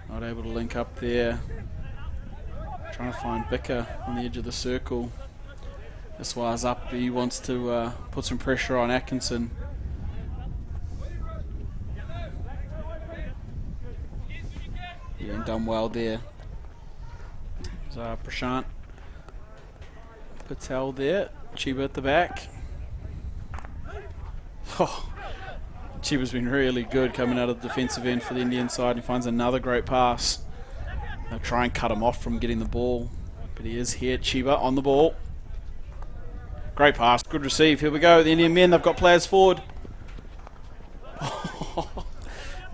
Not able to link up there. Trying to find Bika on the edge of the circle. This wires up. He wants to put some pressure on Atkinson. Yeah, done well there. Prashant Patel there. Chiba at the back. Oh, Chiba's been really good coming out of the defensive end for the Indian side. He finds another great pass. They'll try and cut him off from getting the ball, but he is here. Chiba on the ball. Great pass, good receive. Here we go. The Indian men, they've got players forward.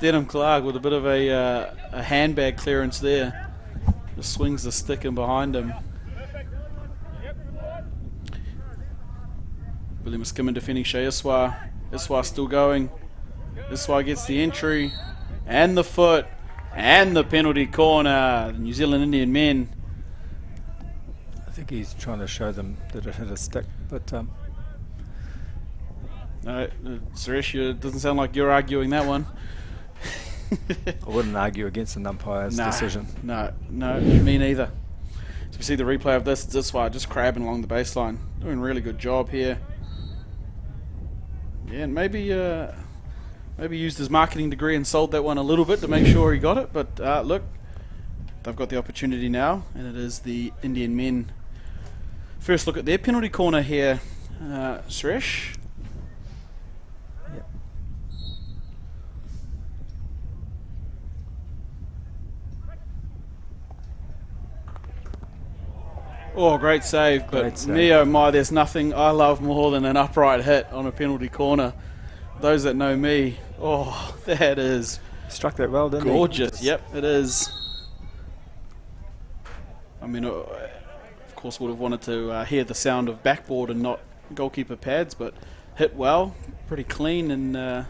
Denham Clark with a bit of a handbag clearance there. Just swings the stick in behind him. William Skimmin defending Shea Iswa. Iswa still going. Iswa gets the entry and the foot and the penalty corner. The New Zealand Indian men. I think he's trying to show them that it hit a stick, but no, Suresh, it doesn't sound like you're arguing that one. I wouldn't argue against an umpire's decision. No, me neither. So we see the replay of this. Iswa just crabbing along the baseline, doing a really good job here. Yeah, and maybe used his marketing degree and sold that one a little bit to make sure he got it. But look, they've got the opportunity now, and it is the Indian men. First look at their penalty corner here, Suresh. Yep. Oh, great save, but me oh my, there's nothing I love more than an upright hit on a penalty corner. Those that know me, oh, that is struck that well, didn't gorgeous. Yep, it is. I mean, of course, would have wanted to hear the sound of backboard and not goalkeeper pads, but hit well, pretty clean, and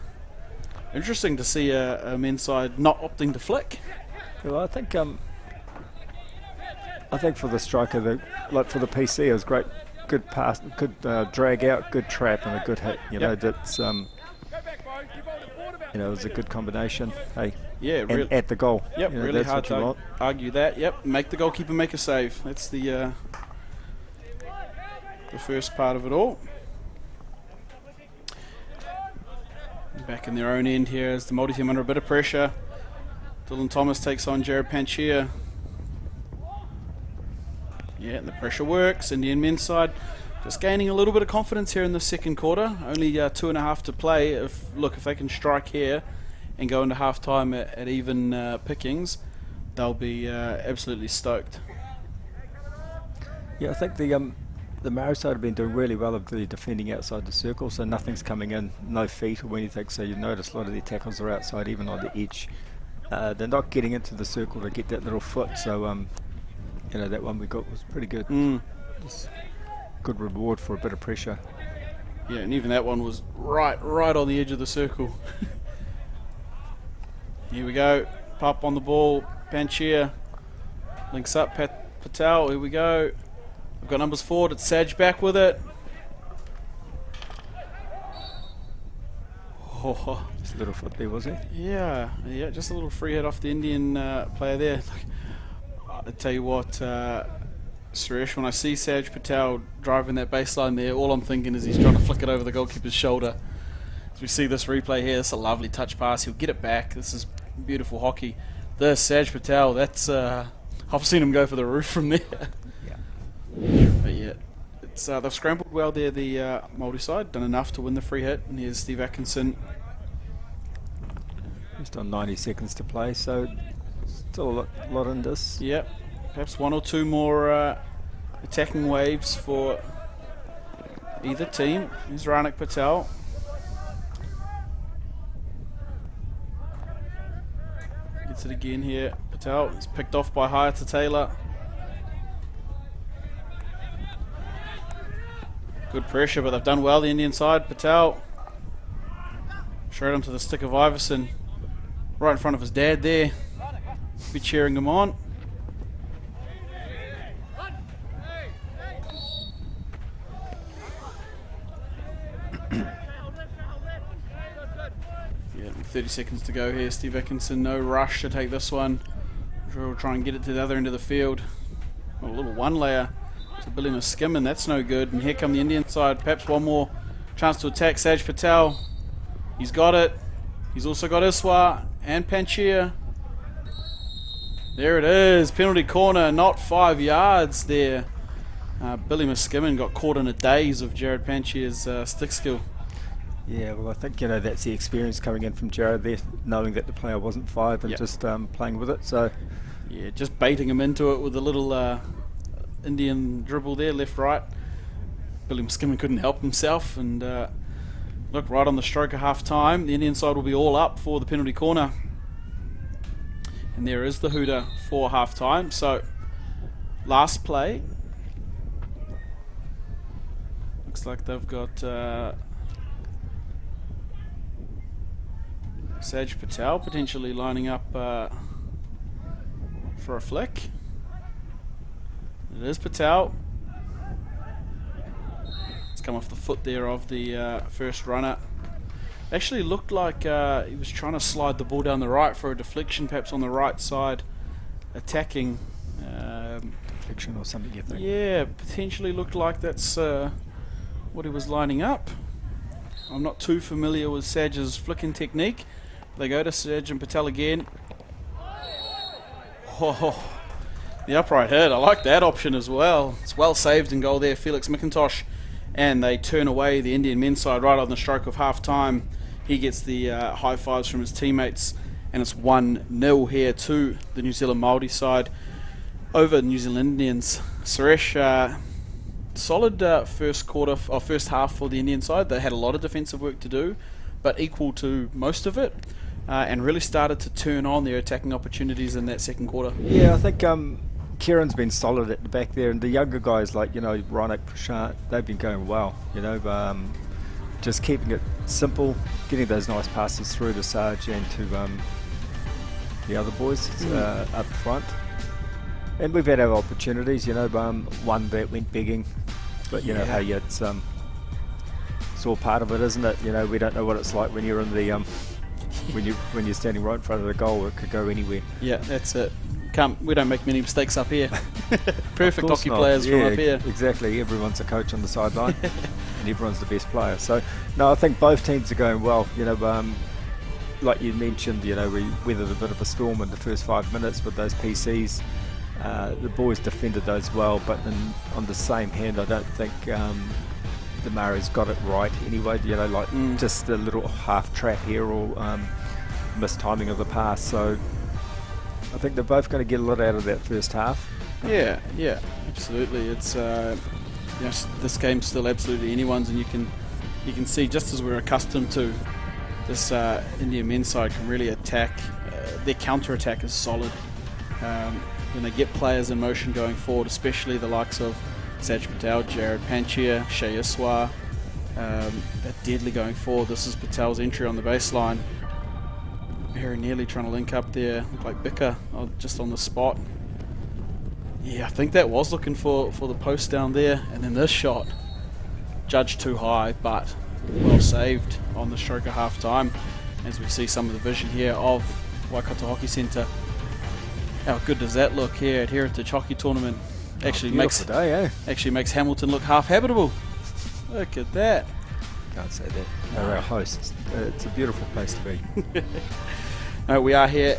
interesting to see a men's side not opting to flick. Well, I think for the striker, like for the PC, it was great, good pass, good drag out, good trap, and a good hit. You know, that's it was a good combination. Hey, yeah, and at the goal. Yep, really hard to argue that. Yep, make the goalkeeper make a save. That's the first part of it all. Back in their own end here as the Māori team under a bit of pressure. Dylan Thomas takes on Jared Panchia. Yeah, and the pressure works. Indian men's side just gaining a little bit of confidence here in the second quarter. Only 2.5 to play. If they can strike here and go into half time at even pickings, they'll be absolutely stoked. Yeah, I think the Māori side have been doing really well of the defending outside the circle, so nothing's coming in, no feet or anything, so you notice a lot of their tackles are outside, even on the edge. They're not getting into the circle to get that little foot, so that one we got was pretty good. Good reward for a bit of pressure. Yeah, and even that one was right on the edge of the circle. Here we go. Pop on the ball. Panchia links up. Patel. Here we go. We've got numbers forward. It's Saj back with it. Oh. Just a little foot there, was he? Yeah, just a little free hit off the Indian player there. I tell you what, Suresh, when I see Saj Patel driving that baseline there, all I'm thinking is he's trying to flick it over the goalkeeper's shoulder. As we see this replay here, it's a lovely touch pass. He'll get it back. This is beautiful hockey. There's Saj Patel. That's I've seen him go for the roof from there. Yeah. But yeah, it's they've scrambled well there, the Māori side, done enough to win the free hit. And here's Steve Atkinson. Just on 90 seconds to play, so still a lot in this. Yep, perhaps one or two more attacking waves for either team. Here's Ranik Patel. Gets it again here. Patel is picked off by Hayata Taylor. Good pressure, but they've done well, the Indian side. Patel showed him to the stick of Iverson. Right in front of his dad there. Be cheering him on. Yeah, 30 seconds to go here. Steve Atkinson, no rush to take this one. We'll try and get it to the other end of the field. A little one layer to Billy Muskimin, that's no good. And here come the Indian side. Perhaps one more chance to attack Saj Patel. He's got it. He's also got Iswa and Panchia. There it is. Penalty corner, not 5 yards there. Billy Muskimin got caught in a daze of Jared Panchia's stick skill. Yeah, well, I think, you know, that's the experience coming in from Jared there, knowing that the player wasn't 5 and just playing with it. So yeah, just baiting him into it with a little Indian dribble there, left, right. Billy Muskimin couldn't help himself, and look, right on the stroke of half time, the Indian side will be all up for the penalty corner. And there is the hooter for half time. So last play. Looks like they've got Saj Patel potentially lining up for a flick. It is Patel. It's come off the foot there of the first runner. Actually looked like he was trying to slide the ball down the right for a deflection, perhaps on the right side, attacking. deflection or something, you think? Yeah, potentially looked like that's what he was lining up. I'm not too familiar with Saj's flicking technique. They go to Saj and Patel again. Oh, the upright hit. I like that option as well. It's well saved in goal there, Felix McIntosh. And they turn away the Indian men's side right on the stroke of half time. He gets the high fives from his teammates, and it's 1-0 here to the New Zealand Māori side over New Zealand Indians. Suresh, solid first half for the Indian side. They had a lot of defensive work to do, but equal to most of it, and really started to turn on their attacking opportunities in that second quarter. Yeah, I think Kieran's been solid at the back there, and the younger guys like, you know, Ranik, Prashant, they've been going well, you know, just keeping it simple, getting those nice passes through to Saj and to the other boys up front. And we've had our opportunities, you know, one that went begging, but you know, hey, it's all part of it, isn't it? You know, we don't know what it's like when you're in the when you're standing right in front of the goal. It could go anywhere. Yeah, that's it. We don't make many mistakes up here. Perfect hockey not. players from up here. Exactly. Everyone's a coach on the sideline, and everyone's the best player. So, no, I think both teams are going well. You know, like you mentioned, you know, we weathered a bit of a storm in the first 5 minutes with those PCs. The boys defended those well, but on the same hand, I don't think the Māoris got it right anyway. You know, like just a little half trap here or mistiming of the pass. So I think they're both going to get a lot out of that first half. Yeah, absolutely. It's this game's still absolutely anyone's, and you can see, just as we're accustomed to, this Indian men's side can really attack. Their counter attack is solid. When they get players in motion going forward, especially the likes of Saj Patel, Jared Panchia, Shea Iswa, they're deadly going forward. This is Patel's entry on the baseline. Very nearly trying to link up there, looked like Bicker just on the spot. Yeah, I think that was looking for the post down there, and then this shot, judged too high, but well saved on the stroke of half time, as we see some of the vision here of Waikato Hockey Centre. How good does that look here at Heritage Hockey Tournament? Actually makes day, eh? Actually makes Hamilton look half habitable. Look at that. Can't say that. They're our hosts. It's a beautiful place to be. No, we are here.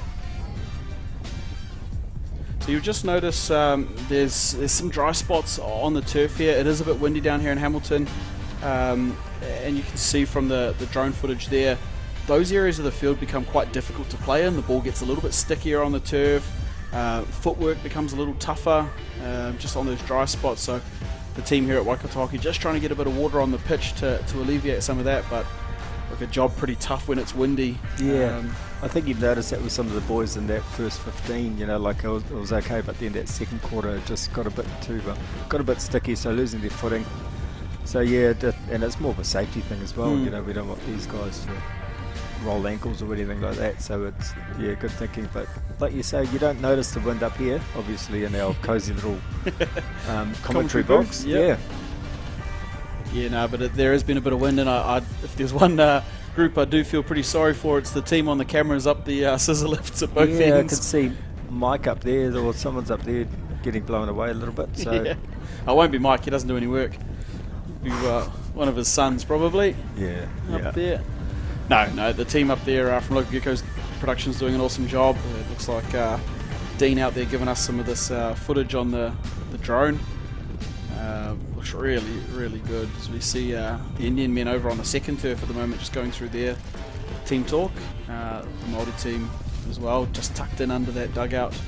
So you'll just notice there's some dry spots on the turf here. It is a bit windy down here in Hamilton, and you can see from the drone footage there, those areas of the field become quite difficult to play in. The ball gets a little bit stickier on the turf. Footwork becomes a little tougher just on those dry spots. So the team here at Waikato Hockey just trying to get a bit of water on the pitch to alleviate some of that, but look, a job pretty tough when it's windy. Yeah, I think you've noticed that with some of the boys in that first 15. You know, like it was okay, but then that second quarter just got a bit sticky. So losing their footing. So yeah, and it's more of a safety thing as well. You know, we don't want these guys to roll ankles or anything like that. So it's good thinking. But like you say, you don't notice the wind up here, obviously, in our cosy little commentary box. Yeah, no, but there has been a bit of wind, and if there's one group I do feel pretty sorry for, it's the team on the cameras up the scissor lifts at both ends. Yeah, I can see Mike up there, or someone's up there getting blown away a little bit. So yeah. I won't be Mike, he doesn't do any work. Be one of his sons probably. Yeah, up there. No, the team up there from Local Gecko Productions doing an awesome job. It looks like Dean out there giving us some of this footage on the drone. Looks really, really good. As we see the Indian men over on the second turf at the moment, just going through their team talk. The Māori team as well, just tucked in under that dugout,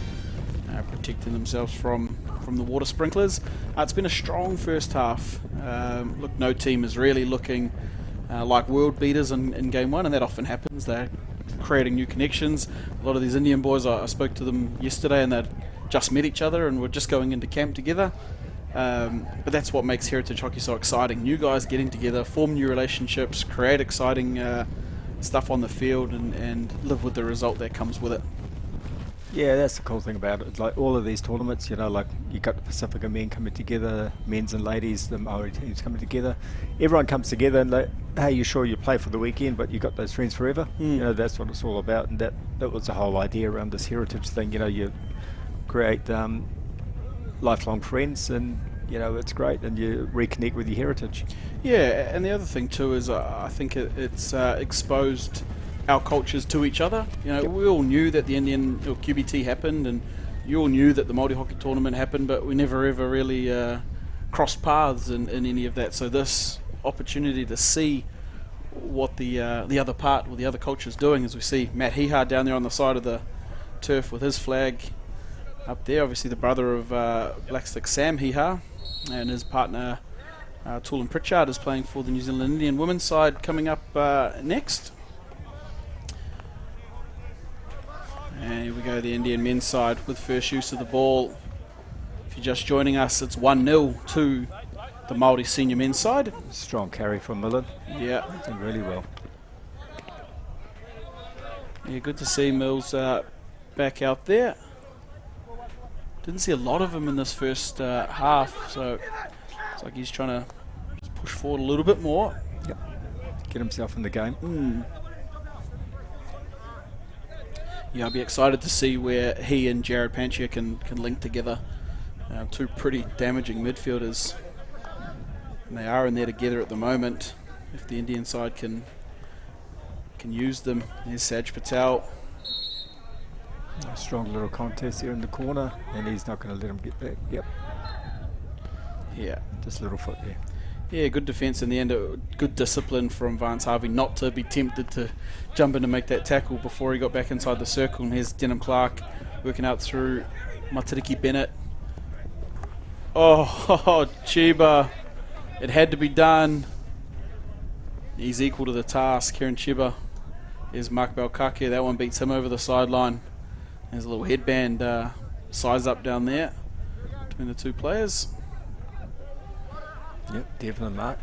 protecting themselves from the water sprinklers. It's been a strong first half. Look, no team is really looking like world beaters in game one, and that often happens. They're creating new connections. A lot of these Indian boys, I spoke to them yesterday, and they'd just met each other and were just going into camp together. But that's what makes Heritage Hockey so exciting. New guys getting together, form new relationships, create exciting stuff on the field, and live with the result that comes with it. Yeah, that's the cool thing about it. Like all of these tournaments, you know, like you got the Pacifica men coming together, men's and ladies, the Māori teams coming together. Everyone comes together and like, hey, you sure you play for the weekend, but you got those friends forever? You know, that's what it's all about. And that was the whole idea around this heritage thing. You know, you create lifelong friends, and you know, it's great, and you reconnect with your heritage. Yeah, and the other thing too is I think it's exposed our cultures to each other. You know, we all knew that the Indian QBT happened, and you all knew that the Māori Hockey Tournament happened, but we never ever really crossed paths in any of that. So this opportunity to see what the other part, or the other culture is doing, as we see Matt Hiha down there on the side of the turf with his flag up there, obviously the brother of Blackstick Sam Hiha, and his partner Tulin Pritchard is playing for the New Zealand Indian women's side coming up next. And here we go, the Indian men's side with first use of the ball. If you're just joining us, it's 1-0 to the Māori senior men's side. Strong carry from Millen. Yeah. Did really well. Yeah, good to see Mills back out there. Didn't see a lot of him in this first half, so it's like he's trying to just push forward a little bit more. Yep. Get himself in the game. Yeah, I'll be excited to see where he and Jared Panchia can link together. Two pretty damaging midfielders. And they are in there together at the moment. If the Indian side can use them. There's Saj Patel. A strong little contest here in the corner, and he's not going to let him get back. Yep. Yeah. Just a little foot there. Yeah, good defence in the end. Good discipline from Vance Harvey not to be tempted to jump in and make that tackle before he got back inside the circle. And here's Denham Clark working out through Matariki Bennett. Oh, Chiba. It had to be done. He's equal to the task. Kieran Chiba. Here's Mark Belkake. That one beats him over the sideline. There's a little headband size up down there between the two players. Yep, Devon and Mark.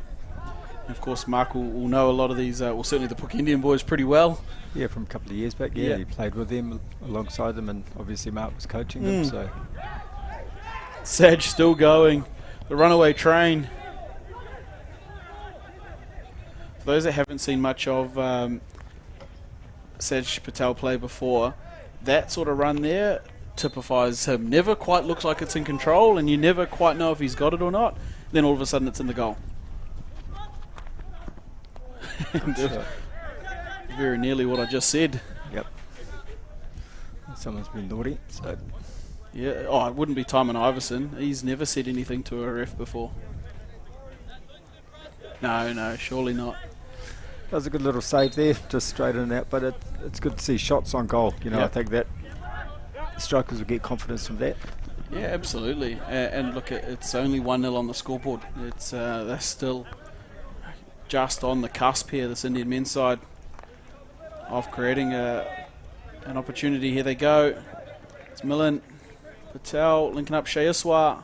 And of course, Mark will know a lot of these, certainly the Pookie Indian boys pretty well. Yeah, from a couple of years back. Yeah, he played with them, alongside them, and obviously Mark was coaching them. So Saj still going. The runaway train. For those that haven't seen much of Saj Patel play before, that sort of run there typifies him. Never quite looks like it's in control, and you never quite know if he's got it or not. Then all of a sudden it's in the goal. And, very nearly what I just said. Yep. Someone's been naughty, so... Yeah, oh, it wouldn't be Timon Iverson. He's never said anything to a ref before. No, surely not. That was a good little save there, just straight in and out, but it's good to see shots on goal. You know, Yep. I think that strikers will get confidence from that. Yeah, absolutely. And look, it's only 1-0 on the scoreboard. It's they're still just on the cusp here, this Indian men's side, of creating an opportunity. Here they go. It's Millen. Patel linking up Shea Iswa.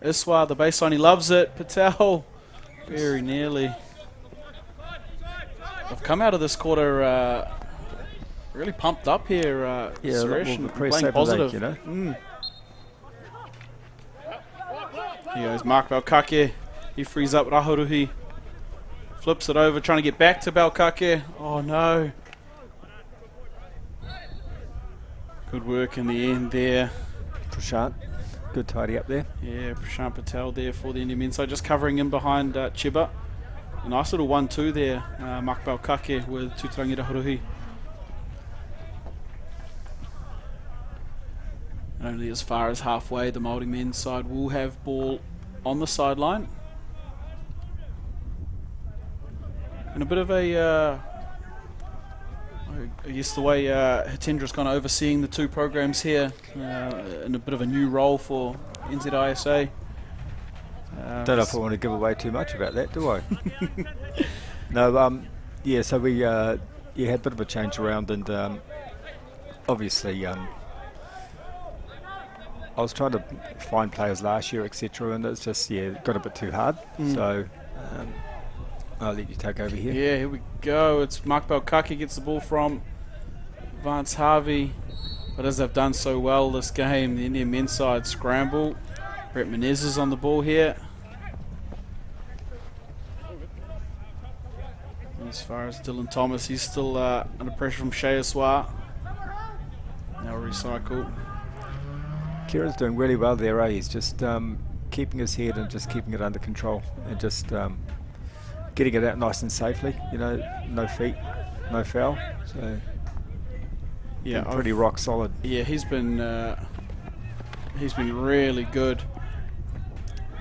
Iswa, the baseline, he loves it. Patel, very nearly. I've come out of this quarter really pumped up here. Suresh, and playing positive. You know? Here goes Mark Balkake. He frees up Rahoruhi. Flips it over, trying to get back to Balkake. Oh no. Good work in the end there. Prashant, good tidy up there. Yeah, Prashant Patel there for the Indian men's side, just covering in behind Chiba. A nice little 1-2 there. Mark Balkake with Tuturangi Rahoruhi. Only as far as halfway, the Māori men's side will have ball on the sideline. And a bit of a, I guess the way Hitendra's kind of overseeing the two programs here, in a bit of a new role for NZISA. Don't know if I want to give away too much about that, do I? No, yeah, so we had a bit of a change around, and obviously I was trying to find players last year, etc., and it's just, got a bit too hard. So I'll let you take over here. Yeah, here we go. It's Mark Balkake gets the ball from Vance Harvey. But as they've done so well this game, the Indian men's side scramble. Brett Menezes is on the ball here. As far as Dylan Thomas, he's still under pressure from Shea Iswa. Now recycle. Kieran's doing really well there, He's just keeping his head and just keeping it under control, and just getting it out nice and safely. You know, no feet, no foul. So yeah, pretty rock solid. Yeah, he's been really good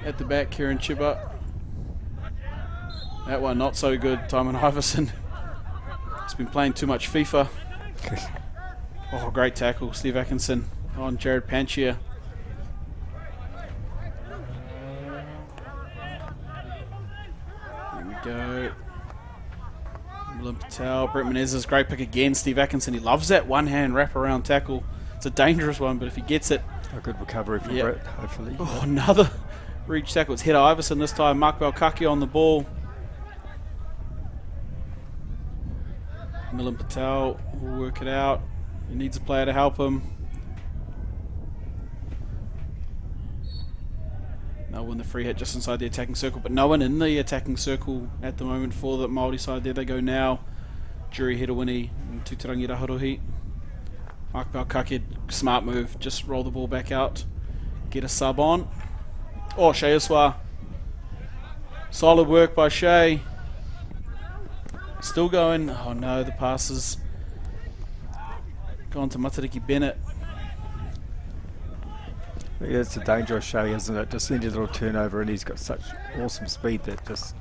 at the back. Kieran Chiba. That one not so good. Timon Iverson. He's been playing too much FIFA. Oh, great tackle, Steve Atkinson on Jared Panchia. Here we go. Millen Patel, Brett Menezes, great pick again. Steve Atkinson, he loves that one-hand wrap-around tackle. It's a dangerous one, but if he gets it... A good recovery from Brett, hopefully. Oh, another reach tackle. It's Hedda Iverson this time. Mark Balkake on the ball. Millen Patel will work it out. He needs a player to help him. They'll win the free hit just inside the attacking circle, but no one in the attacking circle at the moment for the Māori side. There they go now. Juri Hedawini and Tuturangi Rahoruhi. Mark Balkake, smart move. Just roll the ball back out. Get a sub on. Oh, Shea Iswa. Solid work by Shea. Still going. Oh no, the pass is gone to Matariki Bennett. Yeah, it's a dangerous show, isn't it? Just send a little turnover, and he's got such awesome speed that just...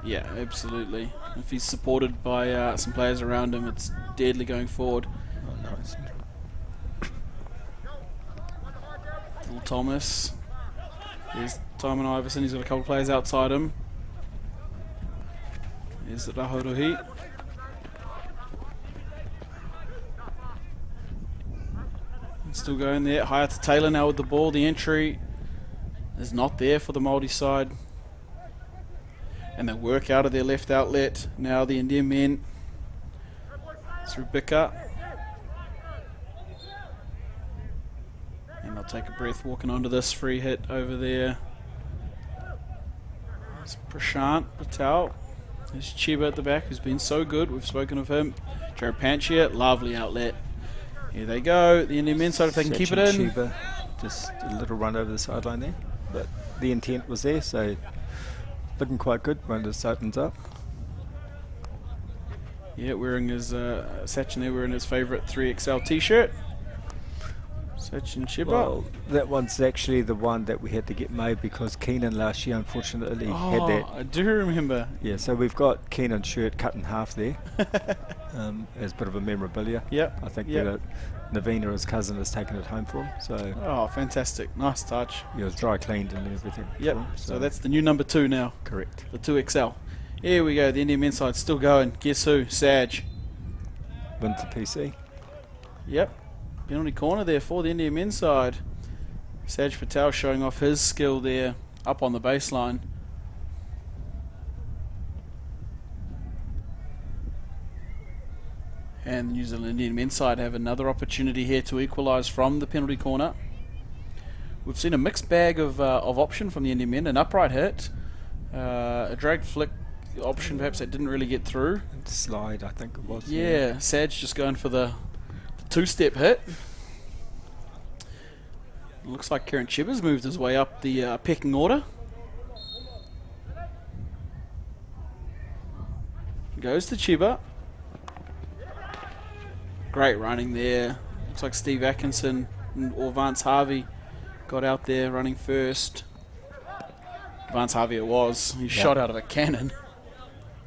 Yeah, absolutely. If he's supported by some players around him, it's deadly going forward. Oh, nice. Little Thomas. There's Timon Iverson. He's got a couple of players outside him. There's Rahoruhi. Still going there. Hayata Taylor now with the ball. The entry is not there for the Māori side. And they work out of their left outlet. Now the Indian men. Through Bika. And they'll take a breath walking onto this free hit over there. It's Prashant Patel. There's Chiba at the back, who's been so good. We've spoken of him. Jared Panchia, lovely outlet. Here they go. The Indian men's side, if they can keep it in. Chiba, just a little run over the sideline there. But the intent was there, so looking quite good when this opens up. Yeah, wearing his Sachin there, wearing his favourite 3XL t-shirt. Sachin Chiba. Well, that one's actually the one that we had to get made because Keenan last year unfortunately had that. I do remember. Yeah, so we've got Keenan's shirt cut in half there as a bit of a memorabilia. Yep. I think that Navina, his cousin, has taken it home for him. So Oh, fantastic. Nice touch. it was dry cleaned and everything. Yep. for him, So that's the new number 2 now. correct. The 2XL. Here we go. The Indian men's side still going. Guess who? Saj. Wins the PC. Yep. Penalty corner there for the Indian men's side. Saj Patel showing off his skill there up on the baseline. And the New Zealand Indian men's side have another opportunity here to equalise from the penalty corner. We've seen a mixed bag of option from the Indian men. An upright hit, a drag flick option perhaps that didn't really get through. Slide, I think it was. Yeah, Saj just going for the 2-step hit. Looks like Kieran Chiba's moved his way up the pecking order. Goes to Chiba. Great running there. Looks like Steve Atkinson or Vance Harvey got out there running first. Vance Harvey it was. He shot out of a cannon.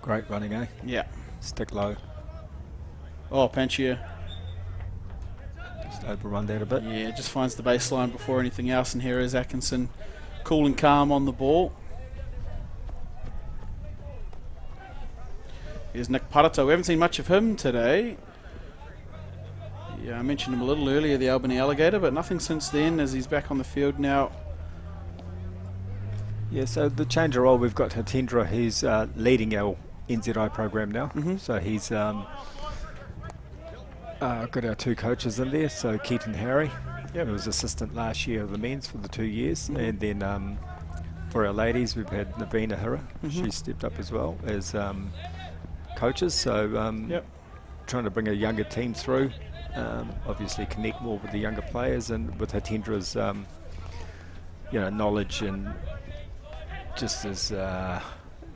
Great running, eh? Yeah. Stick low. Oh, Panchia. Just overrun that a bit. Yeah, just finds the baseline before anything else, and here is Atkinson, cool and calm on the ball. Here's Nick Parata. We haven't seen much of him today. Yeah, I mentioned him a little earlier, the Albany Alligator, but nothing since then as he's back on the field now. Yeah, so the change of role, we've got Hatendra, who's leading our NZI program now. So he's got our 2 coaches in there. So Keaton Harry, who was assistant last year of the men's for the 2 years. And then for our ladies, we've had Navina Hira. She stepped up as well as coaches. So trying to bring a younger team through. Obviously connect more with the younger players, and with Hatendra's knowledge and just as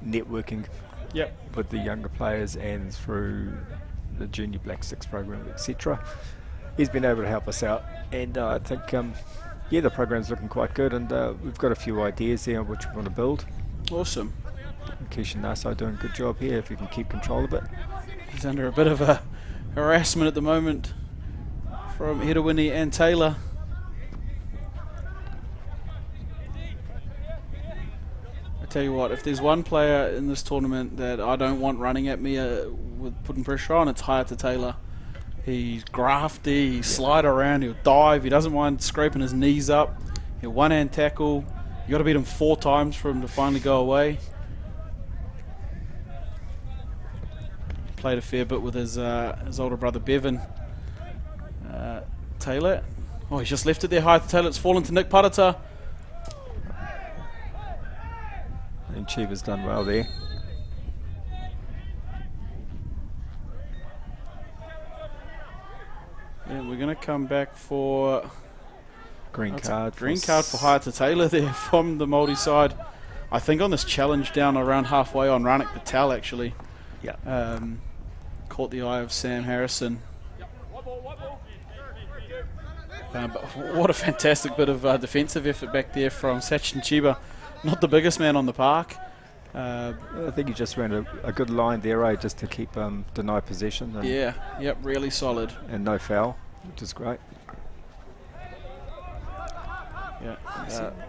networking with the younger players and through the junior Black Six program, etc. He's been able to help us out, and I think the program's looking quite good, and we've got a few ideas there on which we want to build. Awesome. Keisha Nasai doing a good job here if we can keep control of it. He's under a bit of a harassment at the moment from Hedawini and Taylor. I tell you what, if there's one player in this tournament that I don't want running at me with putting pressure on, it's Hayata Taylor. He's grafty, he'll slide around, he'll dive, he doesn't mind scraping his knees up, he'll one-hand tackle. You got to beat him 4 times for him to finally go away. Played a fair bit with his older brother Bevan. Taylor. Oh, he's just left it there. Hayata Taylor. It's fallen to Nick Parata. And Chiva's done well there. Yeah, we're going to come back for Green card for Hayata Taylor there from the Māori side. I think on this challenge down around halfway on Ranik Patel actually. Yeah. Caught the eye of Sam Harrison. But what a fantastic bit of defensive effort back there from Sachin Chiba. Not the biggest man on the park. I think he just ran a good line there, just to keep deny possession. And Really solid. And no foul, which is great. Yeah.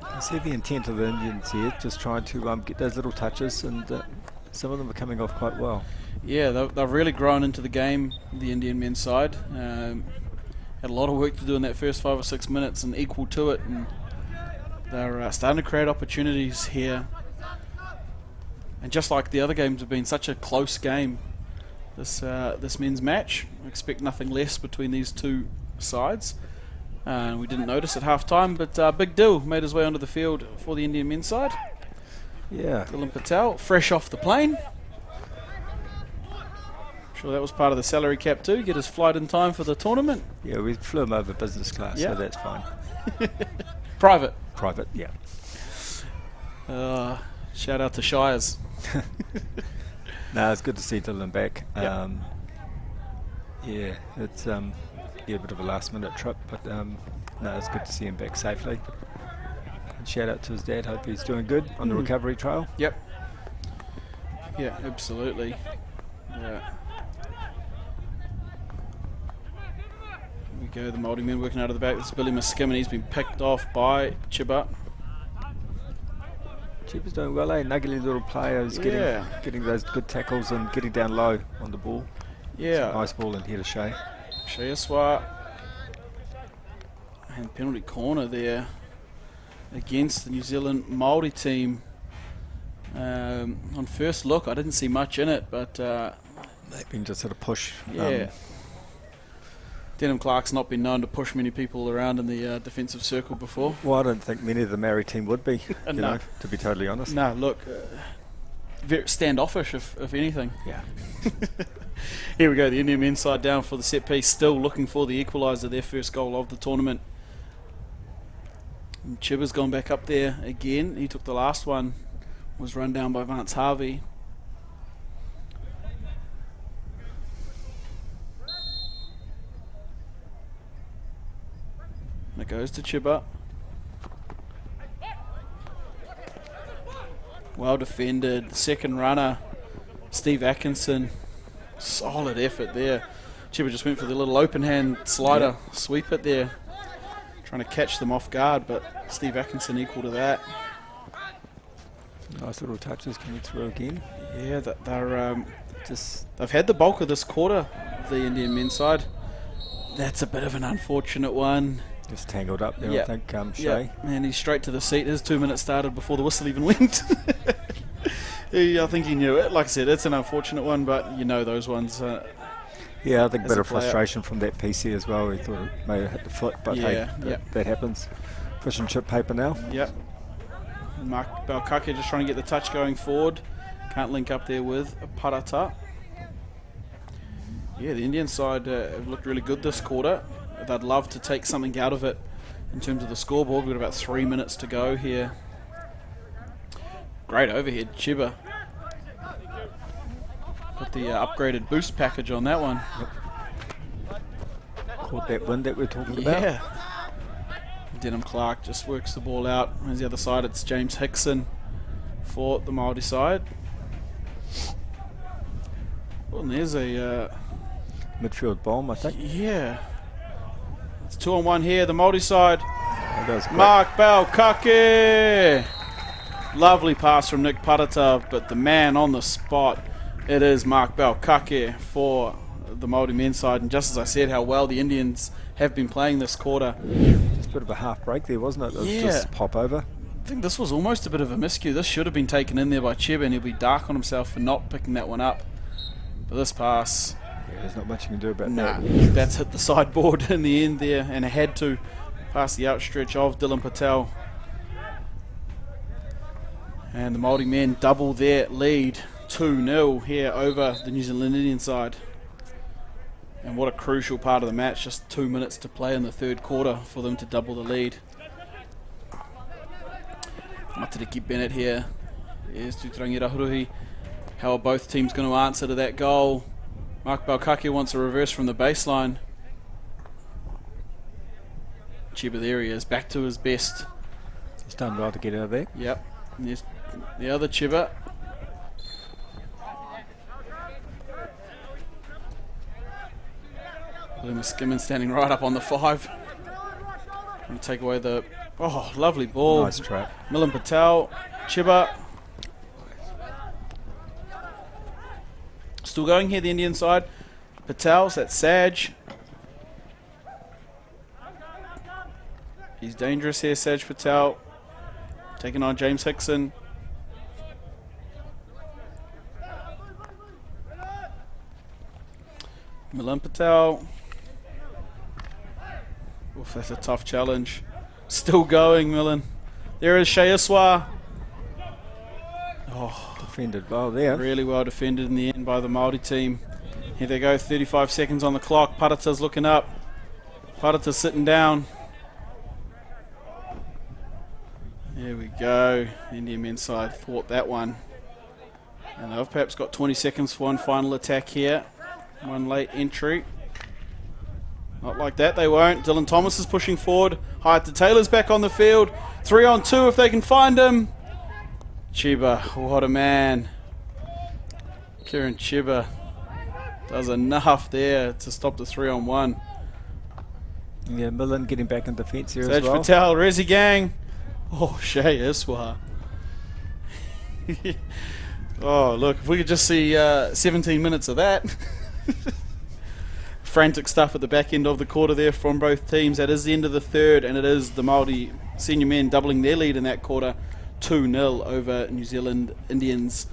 I see the intent of the Indians here, just trying to get those little touches, and some of them are coming off quite well. Yeah, they've really grown into the game, the Indian men's side. Had a lot of work to do in that first 5 or 6 minutes and equal to it, and they're starting to create opportunities here. And just like the other games have been such a close game, this men's match, I expect nothing less between these 2 sides. We didn't notice at half-time, but Big Dill made his way onto the field for the Indian men's side. Yeah. Dylan Patel, fresh off the plane. Sure, that was part of the salary cap too. Get his flight in time for the tournament. Yeah, we flew him over business class, so that's fine. Private. Private, yeah. Shout out to Shires. No, it's good to see Dylan back. Yep. Yeah, it's a bit of a last-minute trip, but no, it's good to see him back safely. And shout out to his dad. Hope he's doing good on the recovery trail. Yep. Yeah, absolutely. Yeah. Here we go, the Māori men working out of the back. This is Billy Muskim, and he's been picked off by Chiba. Chiba's doing well, eh? Nuggly little players, getting those good tackles and getting down low on the ball. Yeah. Nice ball in here to Shea. Shea Aswa. And penalty corner there against the New Zealand Māori team. On first look, I didn't see much in it, but they've been just sort of push. Yeah. Denham Clark's not been known to push many people around in the defensive circle before. Well, I don't think many of the Māori team would be, you know, to be totally honest. No, look, very standoffish if anything. Yeah. Here we go, the Indian men's side down for the set piece, still looking for the equaliser, their first goal of the tournament. And Chiba's gone back up there again. He took the last one, was run down by Vance Harvey. And it goes to Chiba. Well defended. Second runner, Steve Atkinson. Solid effort there. Chiba just went for the little open hand slider, sweep it there. Trying to catch them off guard, but Steve Atkinson equal to that. Nice little touches coming through again. Yeah, they've had the bulk of this quarter, the Indian men's side. That's a bit of an unfortunate one. Just tangled up there, I think, Shea. And he's straight to the seat. His 2 minutes started before the whistle even went. I think he knew it. Like I said, it's an unfortunate one, but you know those ones. Yeah, I think a bit of frustration from that PC as well. He thought it may have hit the foot, but hey, that happens. Fish and chip paper now. Yep. Mark Balkake just trying to get the touch going forward. Can't link up there with Parata. Yeah, the Indian side have looked really good this quarter. They'd love to take something out of it in terms of the scoreboard. We've got about 3 minutes to go here. Great overhead, Chiba. Got the upgraded boost package on that one. Caught that wind that we're talking about. Yeah. Denham Clark just works the ball out. On the other side, it's James Hickson for the Māori side. Oh, and there's a midfield bomb, I think. Yeah. It's 2-on-1 here, the Māori side. Oh, Mark Balkake. Lovely pass from Nick Parata, but the man on the spot, it is Mark Balkake for the Māori men's side. And just as I said, how well the Indians have been playing this quarter. Just a bit of a half break there, wasn't it? It was just pop over. I think this was almost a bit of a miscue. This should have been taken in there by Chiba, and he'll be dark on himself for not picking that one up. But this pass... Yeah, there's not much you can do about that. Nah, that's hit the sideboard in the end there, and it had to pass the outstretch of Dylan Patel. And the Māori men double their lead, 2-0 here over the New Zealand Indian side. And what a crucial part of the match, just 2 minutes to play in the third quarter for them to double the lead. Matariki Bennett here. Here's Tuturangi Rahuruhi. How are both teams going to answer to that goal? Mark Balkake wants a reverse from the baseline. Chiba, there he is, back to his best. He's done well to get out of there. Yep. And there's the other Chiba. William Skimmon standing right up on the 5. And take away the... Oh, lovely ball. Nice trap. Milan Patel, Chiba. Still going here, the Indian side. Patel's, that's Saj. He's dangerous here, Saj Patel. Taking on James Hickson. Milan Patel. Oof, that's a tough challenge. Still going, Milan. There is Shea Aswa. Oh, defended well there. Really well defended in the end by the Māori team. Here they go, 35 seconds on the clock. Parata's looking up. Parata's sitting down. There we go. The Indian men's side fought that one. And they've perhaps got 20 seconds for one final attack here. One late entry. Not like that, they won't. Dylan Thomas is pushing forward. Hayata Taylor's back on the field. 3-on-2 if they can find him. Chiba, what a man. Kieran Chiba does enough there to stop the 3-on-1. Yeah, Millen getting back in defence here Saj as well. Patel, Rezi Gang. Oh, Shea Iswa. Oh, look, if we could just see 17 minutes of that. Frantic stuff at the back end of the quarter there from both teams. That is the end of the third, and it is the Māori senior men doubling their lead in that quarter, 2-0 over New Zealand Indians.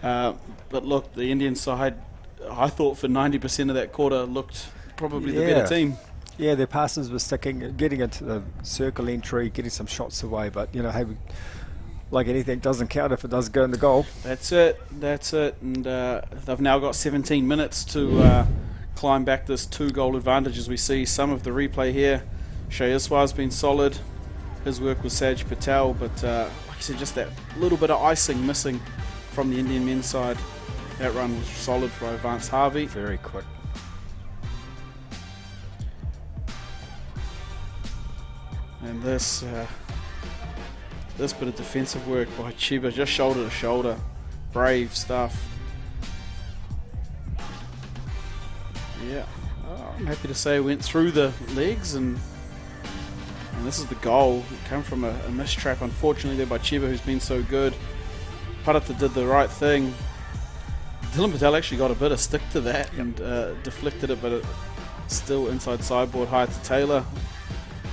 But look, the Indian side, I thought for 90% of that quarter looked probably the better team. Yeah, their passes were sticking, getting into the circle entry, getting some shots away, but you know, hey, like anything, doesn't count if it doesn't go in the goal. That's it, and they've now got 17 minutes to climb back this 2-goal advantage. As we see some of the replay here, Shea Iswa's been solid. His work with Saj Patel, but like I said, just that little bit of icing missing from the Indian men's side. That run was solid for Vance Harvey. Very quick. And this bit of defensive work by Chiba, just shoulder to shoulder. Brave stuff. Yeah, I'm happy to say went through the legs, and this is the goal. It came from a mistrap, unfortunately, there by Chiba, who's been so good. Parata did the right thing. Dylan Patel actually got a bit of stick to that and deflected it, but still inside sideboard. Hayata Taylor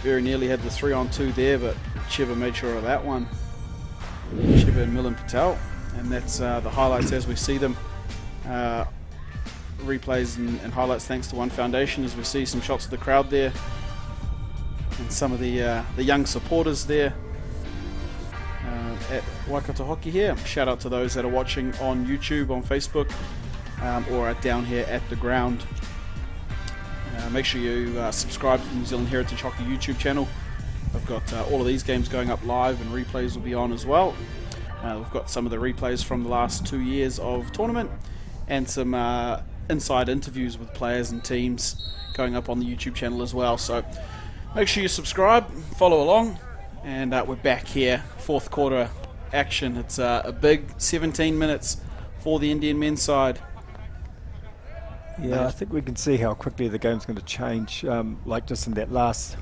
very nearly had the 3-on-2 there, but Chiba made sure of that one. Chiba and Milan Patel, and that's the highlights as we see them. Replays and highlights thanks to One Foundation, as we see some shots of the crowd there and some of the young supporters there at Waikato Hockey here. Shout out to those that are watching on YouTube, on Facebook, or are down here at the ground. Make sure you subscribe to the New Zealand Heritage Hockey YouTube channel. I've got all of these games going up live, and replays will be on as well. We've got some of the replays from the last 2 years of tournament, and some inside interviews with players and teams going up on the YouTube channel as well. So make sure you subscribe, follow along, and we're back here, fourth quarter action. It's a big 17 minutes for the Indian men's side. Yeah, I think we can see how quickly the game's going to change. Like just in that last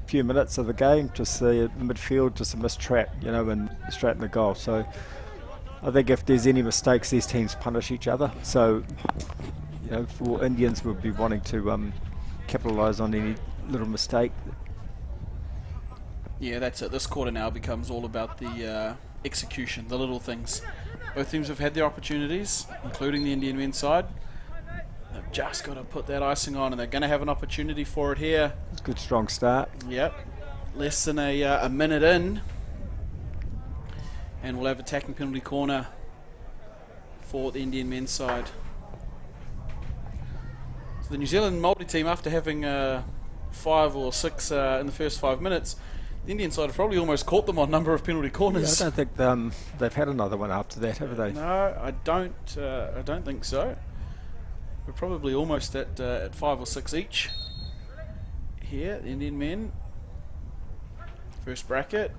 few minutes of the game, just the midfield, just a mistrap, you know, and straight in the goal. So I think if there's any mistakes, these teams punish each other. So, you know, for Indians, we'll be wanting to capitalise on any little mistake. Yeah, that's it. This quarter now becomes all about the execution, the little things. Both teams have had their opportunities, including the Indian men's side. They've just got to put that icing on, and they're going to have an opportunity for it here. It's a good, strong start. Yep. Less than a minute in, and we'll have attacking penalty corner for the Indian men's side. So the New Zealand Māori team, after having 5 or 6 in the first 5 minutes, the Indian side have probably almost caught them on number of penalty corners. Yeah, I don't think they've had another one after that, have they? No, I don't think so. We're probably almost at 5 or 6 each here, the Indian men. First bracket.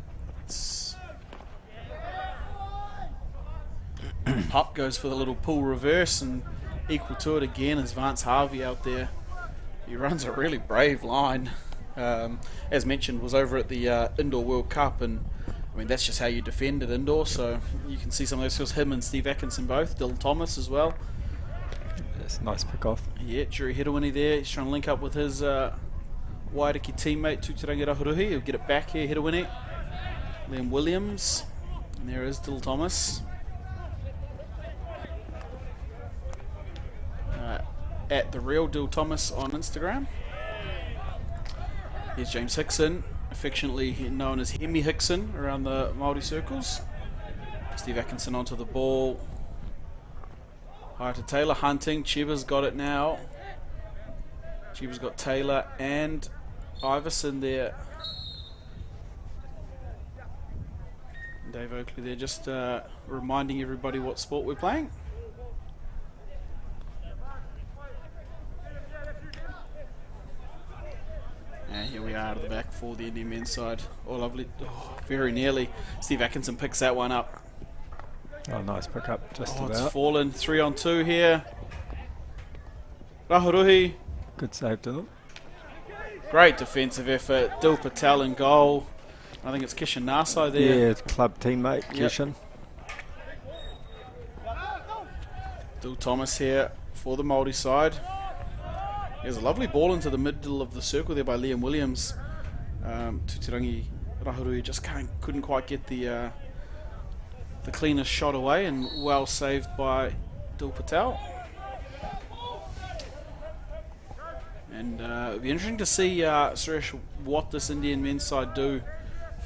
Pup goes for the little pull reverse, and equal to it again is Vance Harvey out there. He runs a really brave line. As mentioned, was over at the Indoor World Cup, and I mean that's just how you defend at indoor. So you can see some of those skills. Him and Steve Atkinson both. Dylan Thomas as well. That's a nice pick off. Yeah, Jerry Hirawini there. He's trying to link up with his Wairiki teammate Tuturangi Rahuruhi. He'll get it back here. Hirawini, Liam Williams, and there is Dylan Thomas. At the real Dill Thomas on Instagram. Here's James Hickson, affectionately known as Hemi Hickson around the Māori circles. Steve Atkinson onto the ball. High to Taylor, hunting. Chiba's got it now. Chiba's got Taylor and Iverson there. Dave Oakley there, just reminding everybody what sport we're playing. And here we are out of the back for the Indian men's side. Oh, lovely. Oh, very nearly. Steve Atkinson picks that one up. Oh, nice pick up, just Oh, about. it's fallen. 3-on-2 here. Rahuruhi. Good save, Dylan. Great defensive effort. Dil Patel in goal. I think it's Kishan Nasai there. Yeah, it's club teammate, Kishan. Dil Thomas here for the Māori side. There's a lovely ball into the middle of the circle there by Liam Williams. Tutirangi Rahurui just couldn't quite get the cleanest shot away, and well saved by Dil Patel. And it'll be interesting to see, Suresh, what this Indian men's side do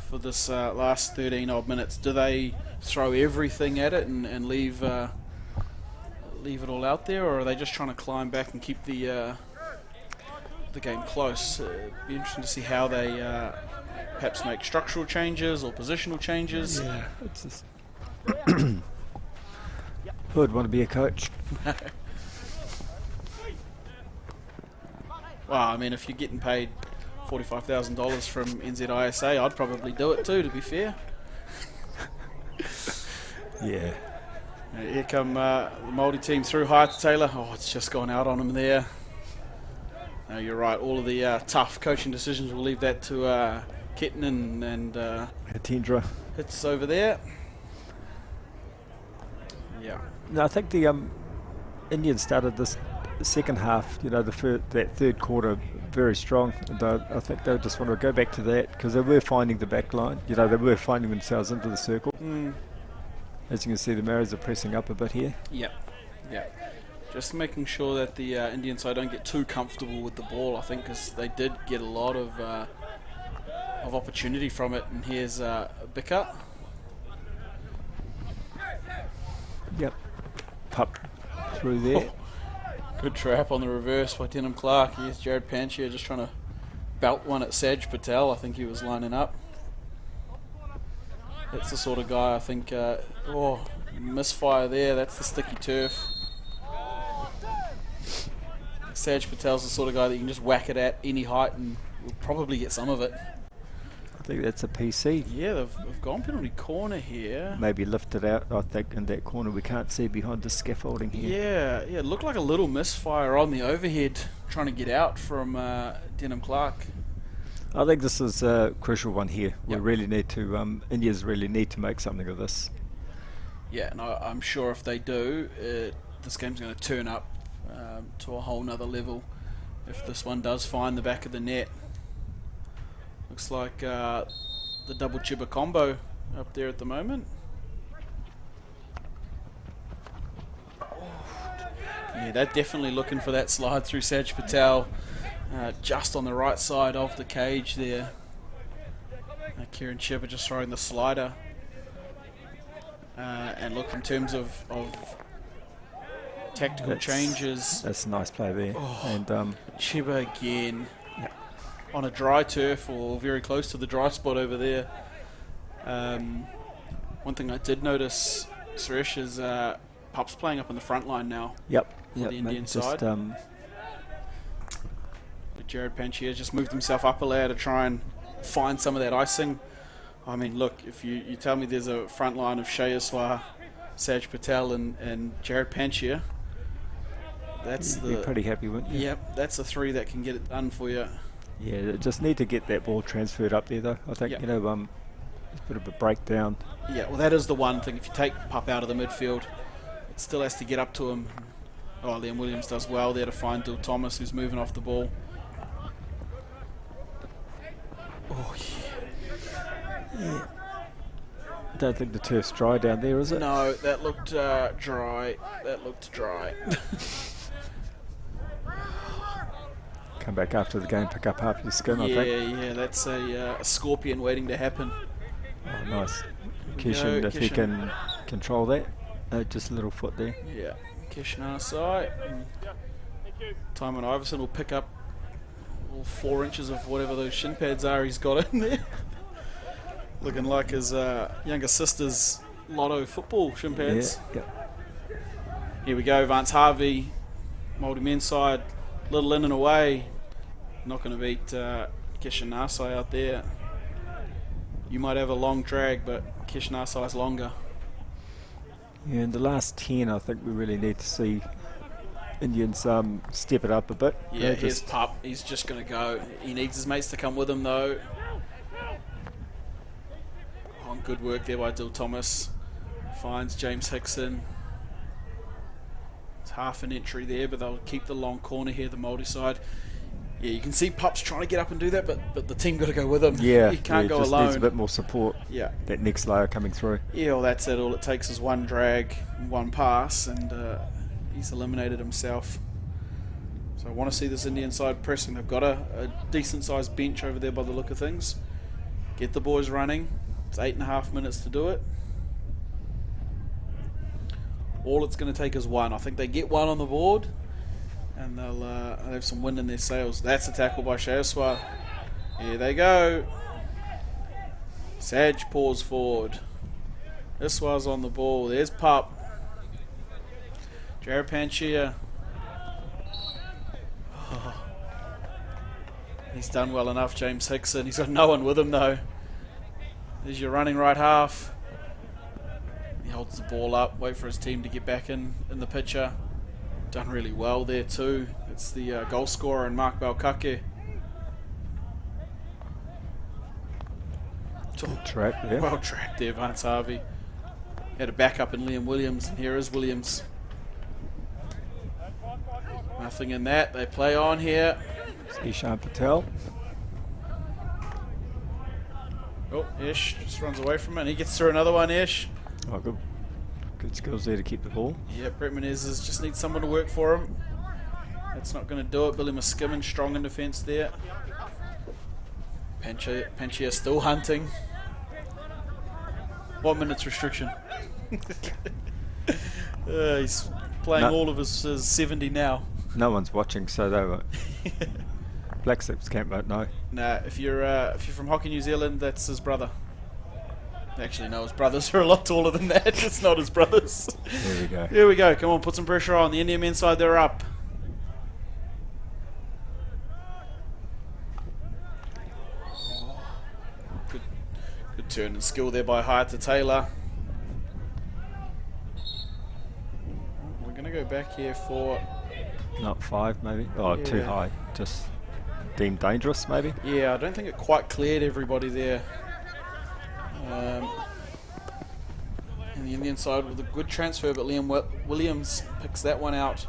for this last 13 odd minutes. Do they throw everything at it and leave it all out there, or are they just trying to climb back and keep the game close? It'd be interesting to see how they perhaps make structural changes or positional changes. Yeah, it's just who'd want to be a coach? Well, I mean, if you're getting paid $45,000 from NZISA, I'd probably do it too, to be fair. Yeah. Here come the Māori team through. High to Taylor. Oh, it's just gone out on him there. No, you're right. All of the tough coaching decisions, we'll leave that to Kitten and Hatindra. Hits over there. Yeah. No, I think the Indians started this second half, that third quarter very strong. And I think they just want to go back to that because they were finding the back line. They were finding themselves into the circle. As you can see, the Maoris are pressing up a bit here. Yeah. Just making sure that the Indian side don't get too comfortable with the ball, I think, because they did get a lot of opportunity from it. And here's Bika. Yep. Pup through there. Oh, good trap on the reverse by Denham Clark. Here's Jared Panchia just trying to belt one at Saj Patel. I think he was lining up. That's the sort of guy, I think, misfire there. That's the sticky turf. Saj Patel's the sort of guy that you can just whack it at any height and we'll probably get some of it. I think that's a PC. Yeah, they've gone penalty corner here. Maybe lifted out, I think, in that corner. We can't see behind the scaffolding here. Yeah, it looked like a little misfire on the overhead trying to get out from Denham Clark. I think this is a crucial one here. Yep. We really need to, Indians really need to make something of this. Yeah, and I'm sure if they do, this game's going to turn up to a whole nother level if this one does find the back of the net. Looks like the double Chiba combo up there at the moment. Yeah, they're definitely looking for that slide through Saj Patel, just on the right side of the cage there. Kieran Chiba just throwing the slider. And look, in terms of tactical changes. That's a nice play there. Oh, and Chiba again. On a dry turf or very close to the dry spot over there. One thing I did notice, Suresh, is Pup's playing up on the front line now. Yep. For the Indian side. Jared Panchia just moved himself up a layer to try and find some of that icing. I mean, look, if you tell me there's a front line of Shayaswar, Saj Patel and Jared Panchia, that's you'd be pretty happy, wouldn't you? Yep, that's the three that can get it done for you. Yeah, just need to get that ball transferred up there, though. I think, it's a bit of a breakdown. Yeah, well, that is the one thing. If you take Pup out of the midfield, it still has to get up to him. Oh, Liam Williams does well there to find Dil Thomas, who's moving off the ball. Oh, yeah. I don't think the turf's dry down there, is it? No, that looked dry. That looked dry. Come back after the game, pick up half your skin, I think. Yeah, that's a scorpion waiting to happen. Oh, nice. Kishan, if he can control that. Just a little foot there. Yeah. Kishnasai. Timon Iverson will pick up all 4 inches of whatever those shin pads are he's got in there. Looking like his younger sister's lotto football shin pads. Yeah. Here we go, Vance Harvey, Māori men's side, little in and away. Not going to beat Kishinasai out there. You might have a long drag, but Kishinasai's longer. Yeah, in the last 10, I think we really need to see Indians step it up a bit. Yeah, here's Pup. He's just going to go. He needs his mates to come with him, though. Oh, good work there by Dill Thomas. Finds James Hickson. It's half an entry there, but they'll keep the long corner here, the Māori side. Yeah, you can see Pup's trying to get up and do that, but the team got to go with him. Yeah, he can't go just alone. Needs a bit more support. Yeah, that next layer coming through. Yeah, well, that's it. All it takes is one drag, one pass, and he's eliminated himself. So I want to see this Indian side pressing. They've got a decent-sized bench over there by the look of things. Get the boys running. It's 8.5 minutes to do it. All it's going to take is one. I think they get one on the board, and they'll have some wind in their sails. That's a tackle by Shayaswa. Here they go. Saj paws forward. This was on the ball. There's Pup. Jared Panchia. Oh. He's done well enough, James Hickson. He's got no one with him, though. There's your running right half. He holds the ball up, wait for his team to get back in the picture. Done really well there too. It's the goal scorer and Mark Balkake. Good track there. Well tracked there, Vance Harvey. Had a backup in Liam Williams, and here is Williams. Nothing in that. They play on here. Ishan Patel. Oh, Ish just runs away from it, and he gets through another one, Ish. Oh, good skills there to keep the ball. Yeah, Brett Menezes just needs someone to work for him. That's not going to do it. Billy Muskimmon strong in defence there. Panchia still hunting. What minutes restriction? He's playing all of his 70 now. No one's watching, so they were. Black Sips can't vote no. Nah, if you're from Hockey New Zealand, that's his brother. Actually, no, his brothers are a lot taller than that. It's not his brothers. There we go. Here we go. Come on, put some pressure on. The Indian men's side, they're up. Good turn and skill there by Hayata Taylor. We're going to go back here for... Not 5, maybe. Oh, Yeah. too high. Just deemed dangerous, maybe. Yeah, I don't think it quite cleared everybody there. And the Indian side with a good transfer, but Liam Williams picks that one out.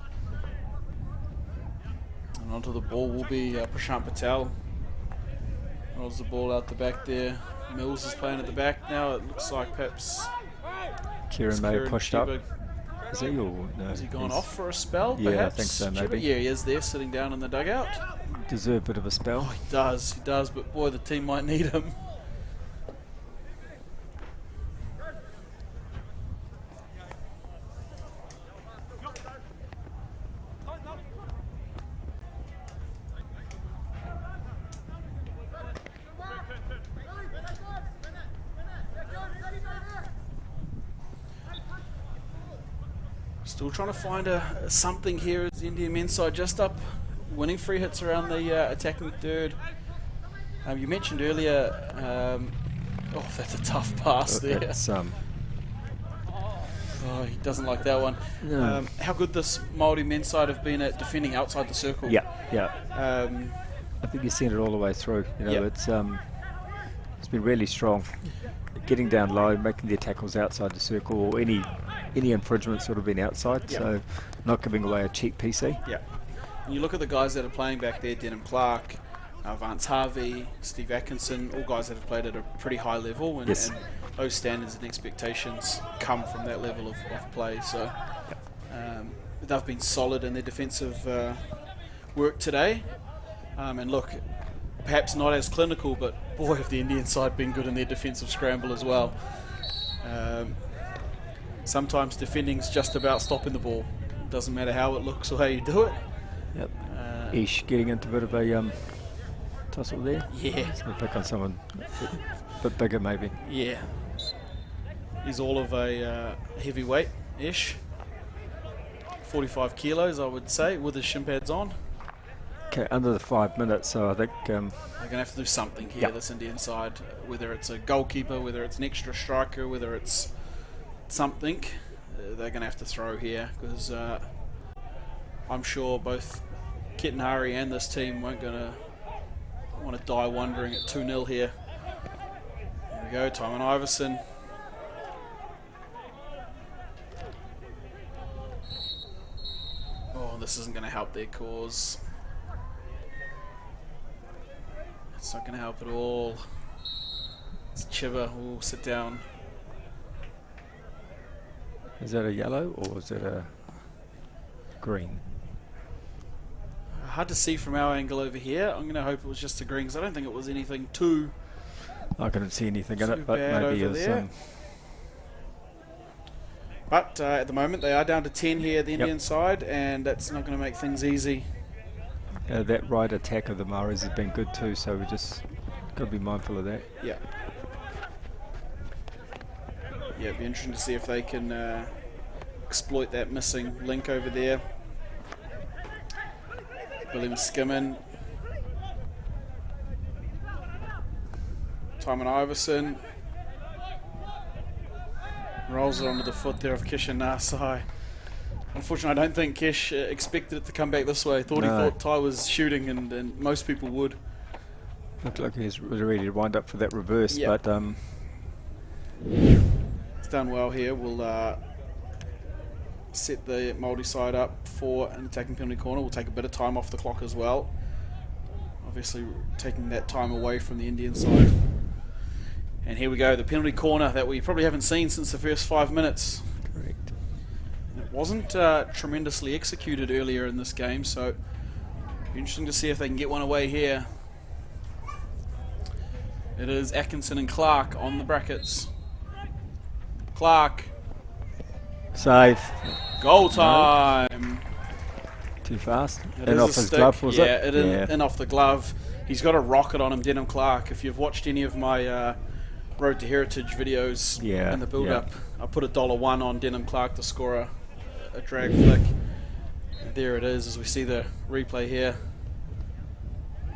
And onto the ball will be Prashant Patel. Rolls the ball out the back there. Mills is playing at the back now. It looks like perhaps Kieran may have pushed up. Chiba. Is he or no? Has he gone off for a spell? Yeah, perhaps? I think so, Chiba? maybe. Yeah, he is there sitting down in the dugout. Deserve a bit of a spell. He does, but boy, the team might need him. Still trying to find something here as the Indian men's side just up, winning free hits around the attacking third. You mentioned earlier, oh, that's a tough pass there. Oh, he doesn't like that one. No. How good this Māori men's side have been at defending outside the circle. Yeah. I think he's seen it all the way through. You know, Yep. it's been really strong. Getting down low, making their tackles outside the circle, or any infringements would have been outside. Yep. So, not giving away a cheap PC. Yeah. And you look at the guys that are playing back there, Denham Clark, Vance Harvey, Steve Atkinson, all guys that have played at a pretty high level, and, Yes. and those standards and expectations come from that level of play. So they've been solid in their defensive work today. And look, perhaps not as clinical, but boy, have the Indian side been good in their defensive scramble as well. Sometimes defending's just about stopping the ball. doesn't matter how it looks or how you do it. Yep. Ish getting into a bit of a tussle there. Yeah. He's going to pick on someone a bit bigger maybe. Yeah. He's all of a heavyweight-ish. 45 kilos, I would say, with his shin pads on. Okay, under the 5 minutes, so I think... they're going to have to do something here, this Indian side. Whether it's a goalkeeper, whether it's an extra striker, whether it's something, they're going to have to throw here. Because I'm sure both Ketanari and this team weren't going to want to die wondering at 2-0 here. Here we go, Tymon Iverson. Oh, this isn't going to help their cause. It's not going to help at all. It's Chiba who will sit down. Is that a yellow or is it a green? Hard to see from our angle over here. I'm going to hope it was just a green because I don't think it was anything too... I couldn't see anything in it, but maybe it's... But at the moment they are down to 10 here, the Indian side, and that's not going to make things easy. That right attack of the Maoris has been good too, so we just got to be mindful of that. Yeah. Yeah, it'd be interesting to see if they can exploit that missing link over there. William Skimmon. Tymon Iverson. Rolls it onto the foot there of Kesha Nasai. Unfortunately, I don't think Kesh expected it to come back this way. He thought Ty was shooting, and most people would. Looked like he was ready to wind up for that reverse, but... It's done well here. We'll set the Māori side up for an attacking penalty corner. We'll take a bit of time off the clock as well. Obviously, taking that time away from the Indian side. And here we go, the penalty corner that we probably haven't seen since the first 5 minutes. Correct. It wasn't tremendously executed earlier in this game, so it'll be interesting to see if they can get one away here. It is Atkinson and Clark on the brackets. Clark. Save. Goal time. Too fast. It And is off a his stick. glove, was it? In off the glove. He's got a rocket on him, Denham Clark. If you've watched any of my Road to Heritage videos in the build-up, I put $1 on Denham Clark to score a drag flick. And there it is as we see the replay here.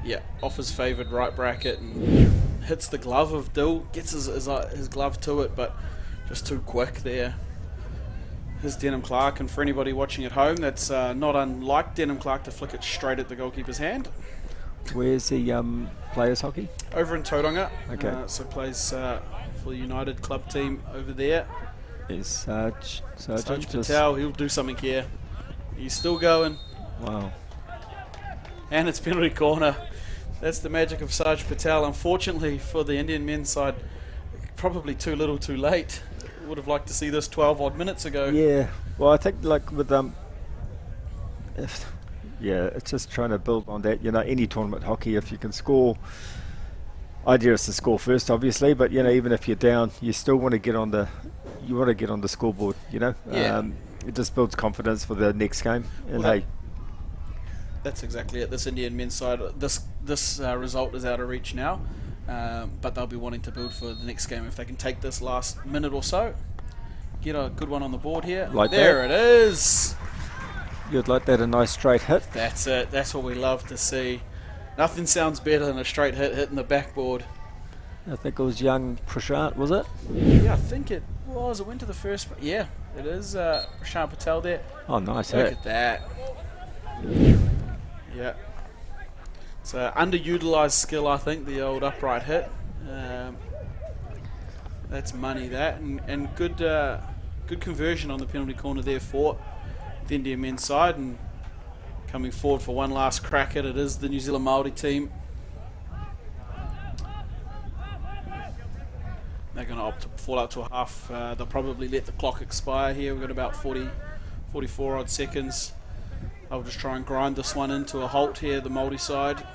Yeah, off his favoured right bracket and hits the glove of Dill. Gets his glove to it, but just too quick there. Here's Denham Clark, and for anybody watching at home, that's not unlike Denham Clark to flick it straight at the goalkeeper's hand. Where's the players hockey? Over in Tauranga. Okay. So plays for the United club team over there. Is Sarge Patel, he'll do something here. He's still going. Wow. And it's penalty corner. That's the magic of Sarge Patel. Unfortunately for the Indian men's side, probably too little too late. Would have liked to see this 12 odd minutes ago. Yeah. Well, I think like with it's just trying to build on that. You know, any tournament hockey, if you can score, idea is to score first, obviously. But you know, even if you're down, you still want to get on the scoreboard. You know, it just builds confidence for the next game. And well, that's exactly it. This Indian men's side, this result is out of reach now, but they'll be wanting to build for the next game if they can take this last minute or so. Get a good one on the board here. Like there it is. You'd like that, a nice straight hit. That's it. That's what we love to see. Nothing sounds better than a straight hit hitting the backboard. I think it was young Prashant, was it? Yeah, I think it was. It went to the first. Yeah, it is Prashant Patel there. Oh, nice Look hit. at that. Yeah. It's an underutilised skill, I think, the old upright hit. That's money, that. And good conversion on the penalty corner there for the Indian men's side, and coming forward for one last crack at it is the New Zealand Māori team. They're going to opt to fall out to a half. They'll probably let the clock expire here. We've got about 44 odd seconds. I'll just try and grind this one into a halt here, the Māori side.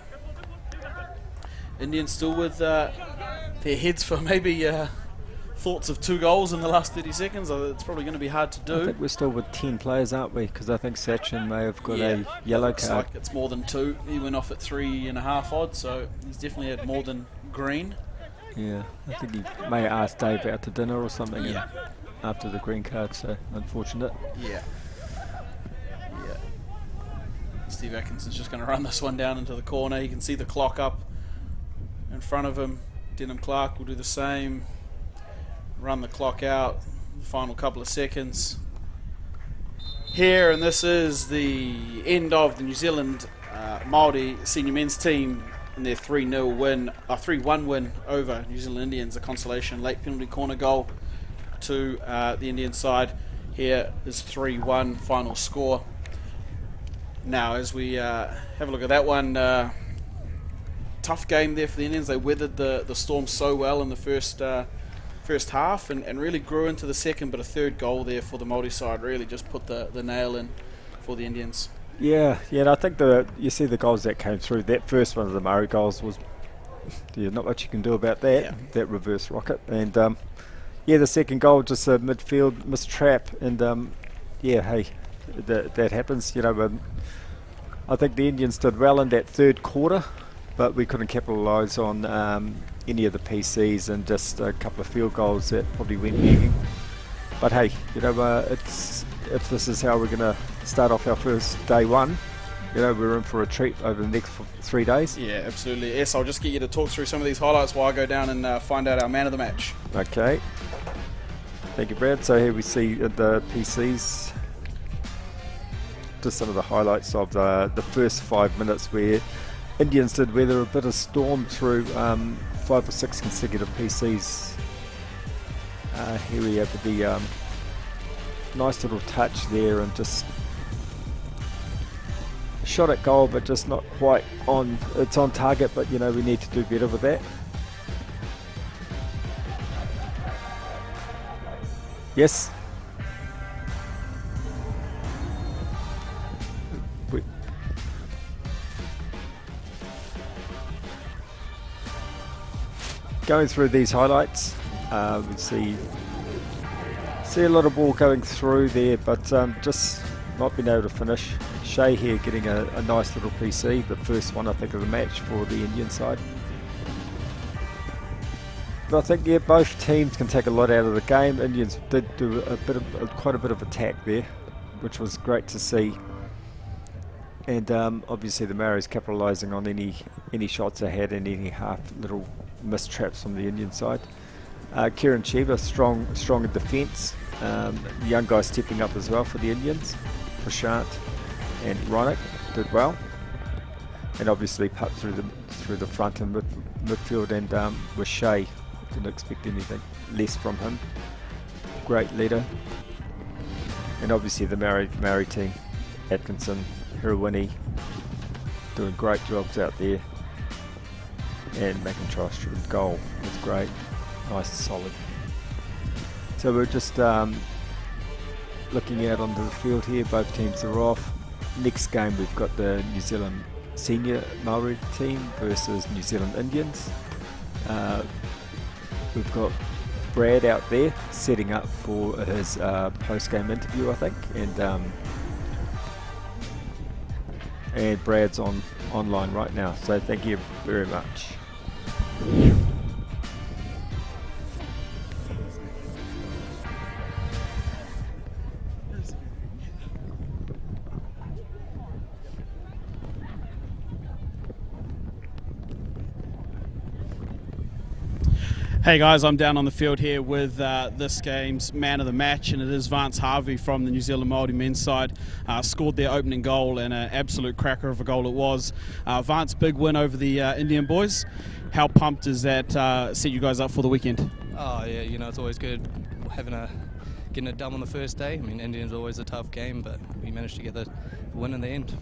Indians still with their heads for maybe thoughts of 2 goals in the last 30 seconds? It's probably going to be hard to do. I think we're still with 10 players, aren't we? Because I think Sachin may have got a yellow looks card. like it's more than 2. He went off at 3.5 odd, so he's definitely had more than green. Yeah, I think he may ask Dave out to dinner or something after the green card, so unfortunate. Yeah. Steve Atkinson's just going to run this one down into the corner. You can see the clock up in front of him. Denham Clark will do the same. Run the clock out. The final couple of seconds here, and this is the end of the New Zealand Māori senior men's team in their 3-1 win over New Zealand Indians. A consolation late penalty corner goal to the Indian side. Here is 3-1 final score. Now, as we have a look at that one, tough game there for the Indians. They weathered the storm so well in the first half and really grew into the second, but a third goal there for the Māori side really just put the nail in for the Indians. Yeah, and I think you see the goals that came through. That first one of the Murray goals was not much you can do about that. That reverse rocket, and the second goal just a midfield mistrap, and that happens. I think the Indians did well in that third quarter, but we couldn't capitalise on any of the PCs and just a couple of field goals that probably went begging. But hey, if this is how we're going to start off our first day one, we're in for a treat over the next 3 days. Yeah, absolutely. Yes, I'll just get you to talk through some of these highlights while I go down and find out our man of the match. Okay. Thank you, Brad. So here we see the PCs. Just some of the highlights of the first 5 minutes where Indians did weather a bit of storm through 5 or 6 consecutive PCs. Here we have the nice little touch there and just shot at goal, but just not quite on. It's on target, but we need to do better with that. Yes. Going through these highlights, we see a lot of ball going through there, but just not being able to finish. Shea here getting a nice little PC, the first one I think of the match for the Indian side. But I think both teams can take a lot out of the game. Indians did do quite a bit of attack there, which was great to see. And obviously the Maoris capitalising on any shots they had and any half little missed traps from the Indian side. Kieran Cheever strong in defence. The young guys stepping up as well for the Indians. Prashant and Ronick did well, and obviously Putt through the front and midfield, and with Shea, didn't expect anything less from him. Great leader, and obviously the Maori team, Atkinson, Hirawini, doing great jobs out there. And McIntosh goal was great, nice and solid. So we're just looking out onto the field here. Both teams are off. Next game we've got the New Zealand senior Māori team versus New Zealand Indians. We've got Brad out there setting up for his post-game interview, I think, and Brad's online right now. So thank you very much. Hey guys, I'm down on the field here with this game's man of the match, and it is Vance Harvey from the New Zealand Māori men's side. Scored their opening goal, and an absolute cracker of a goal it was. Vance, big win over the Indian boys. How pumped does that set you guys up for the weekend? Oh yeah, it's always good getting it done on the first day. I mean, Indians are always a tough game, but we managed to get the win in the end.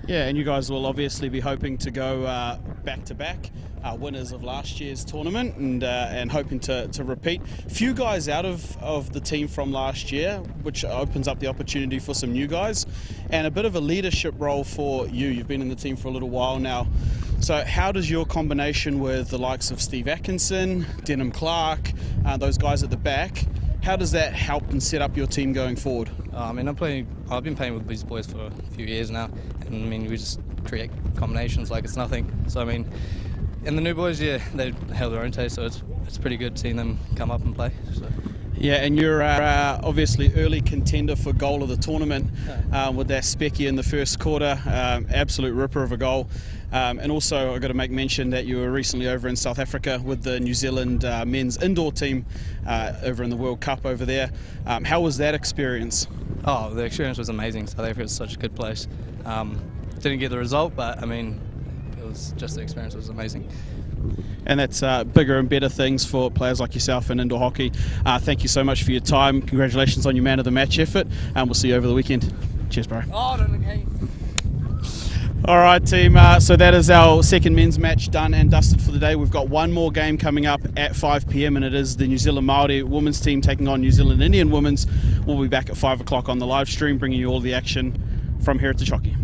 Yeah, and you guys will obviously be hoping to go back-to-back winners of last year's tournament, and hoping to repeat. Few guys out of the team from last year, which opens up the opportunity for some new guys, and a bit of a leadership role for you. You've been in the team for a little while now. So how does your combination with the likes of Steve Atkinson, Denham Clark, those guys at the back, how does that help and set up your team going forward? I mean, I've been playing with these boys for a few years now, and I mean, we just create combinations like it's nothing. So I mean, and the new boys, yeah, they have their own taste, so it's pretty good seeing them come up and play. So. Yeah, and you're obviously early contender for goal of the tournament with that specky in the first quarter, absolute ripper of a goal. And also I've got to make mention that you were recently over in South Africa with the New Zealand men's indoor team over in the World Cup over there. How was that experience? Oh, the experience was amazing. South Africa is such a good place. Didn't get the result, but I mean, it was just the experience was amazing. And that's bigger and better things for players like yourself in indoor hockey. Thank you so much for your time. Congratulations on your man of the match effort, and we'll see you over the weekend. Cheers, bro. All right, team. So that is our second men's match done and dusted for the day. We've got one more game coming up at 5 p.m. and it is the New Zealand Māori women's team taking on New Zealand Indian women's. We'll be back at 5 o'clock on the live stream, bringing you all the action from Heritage Hockey.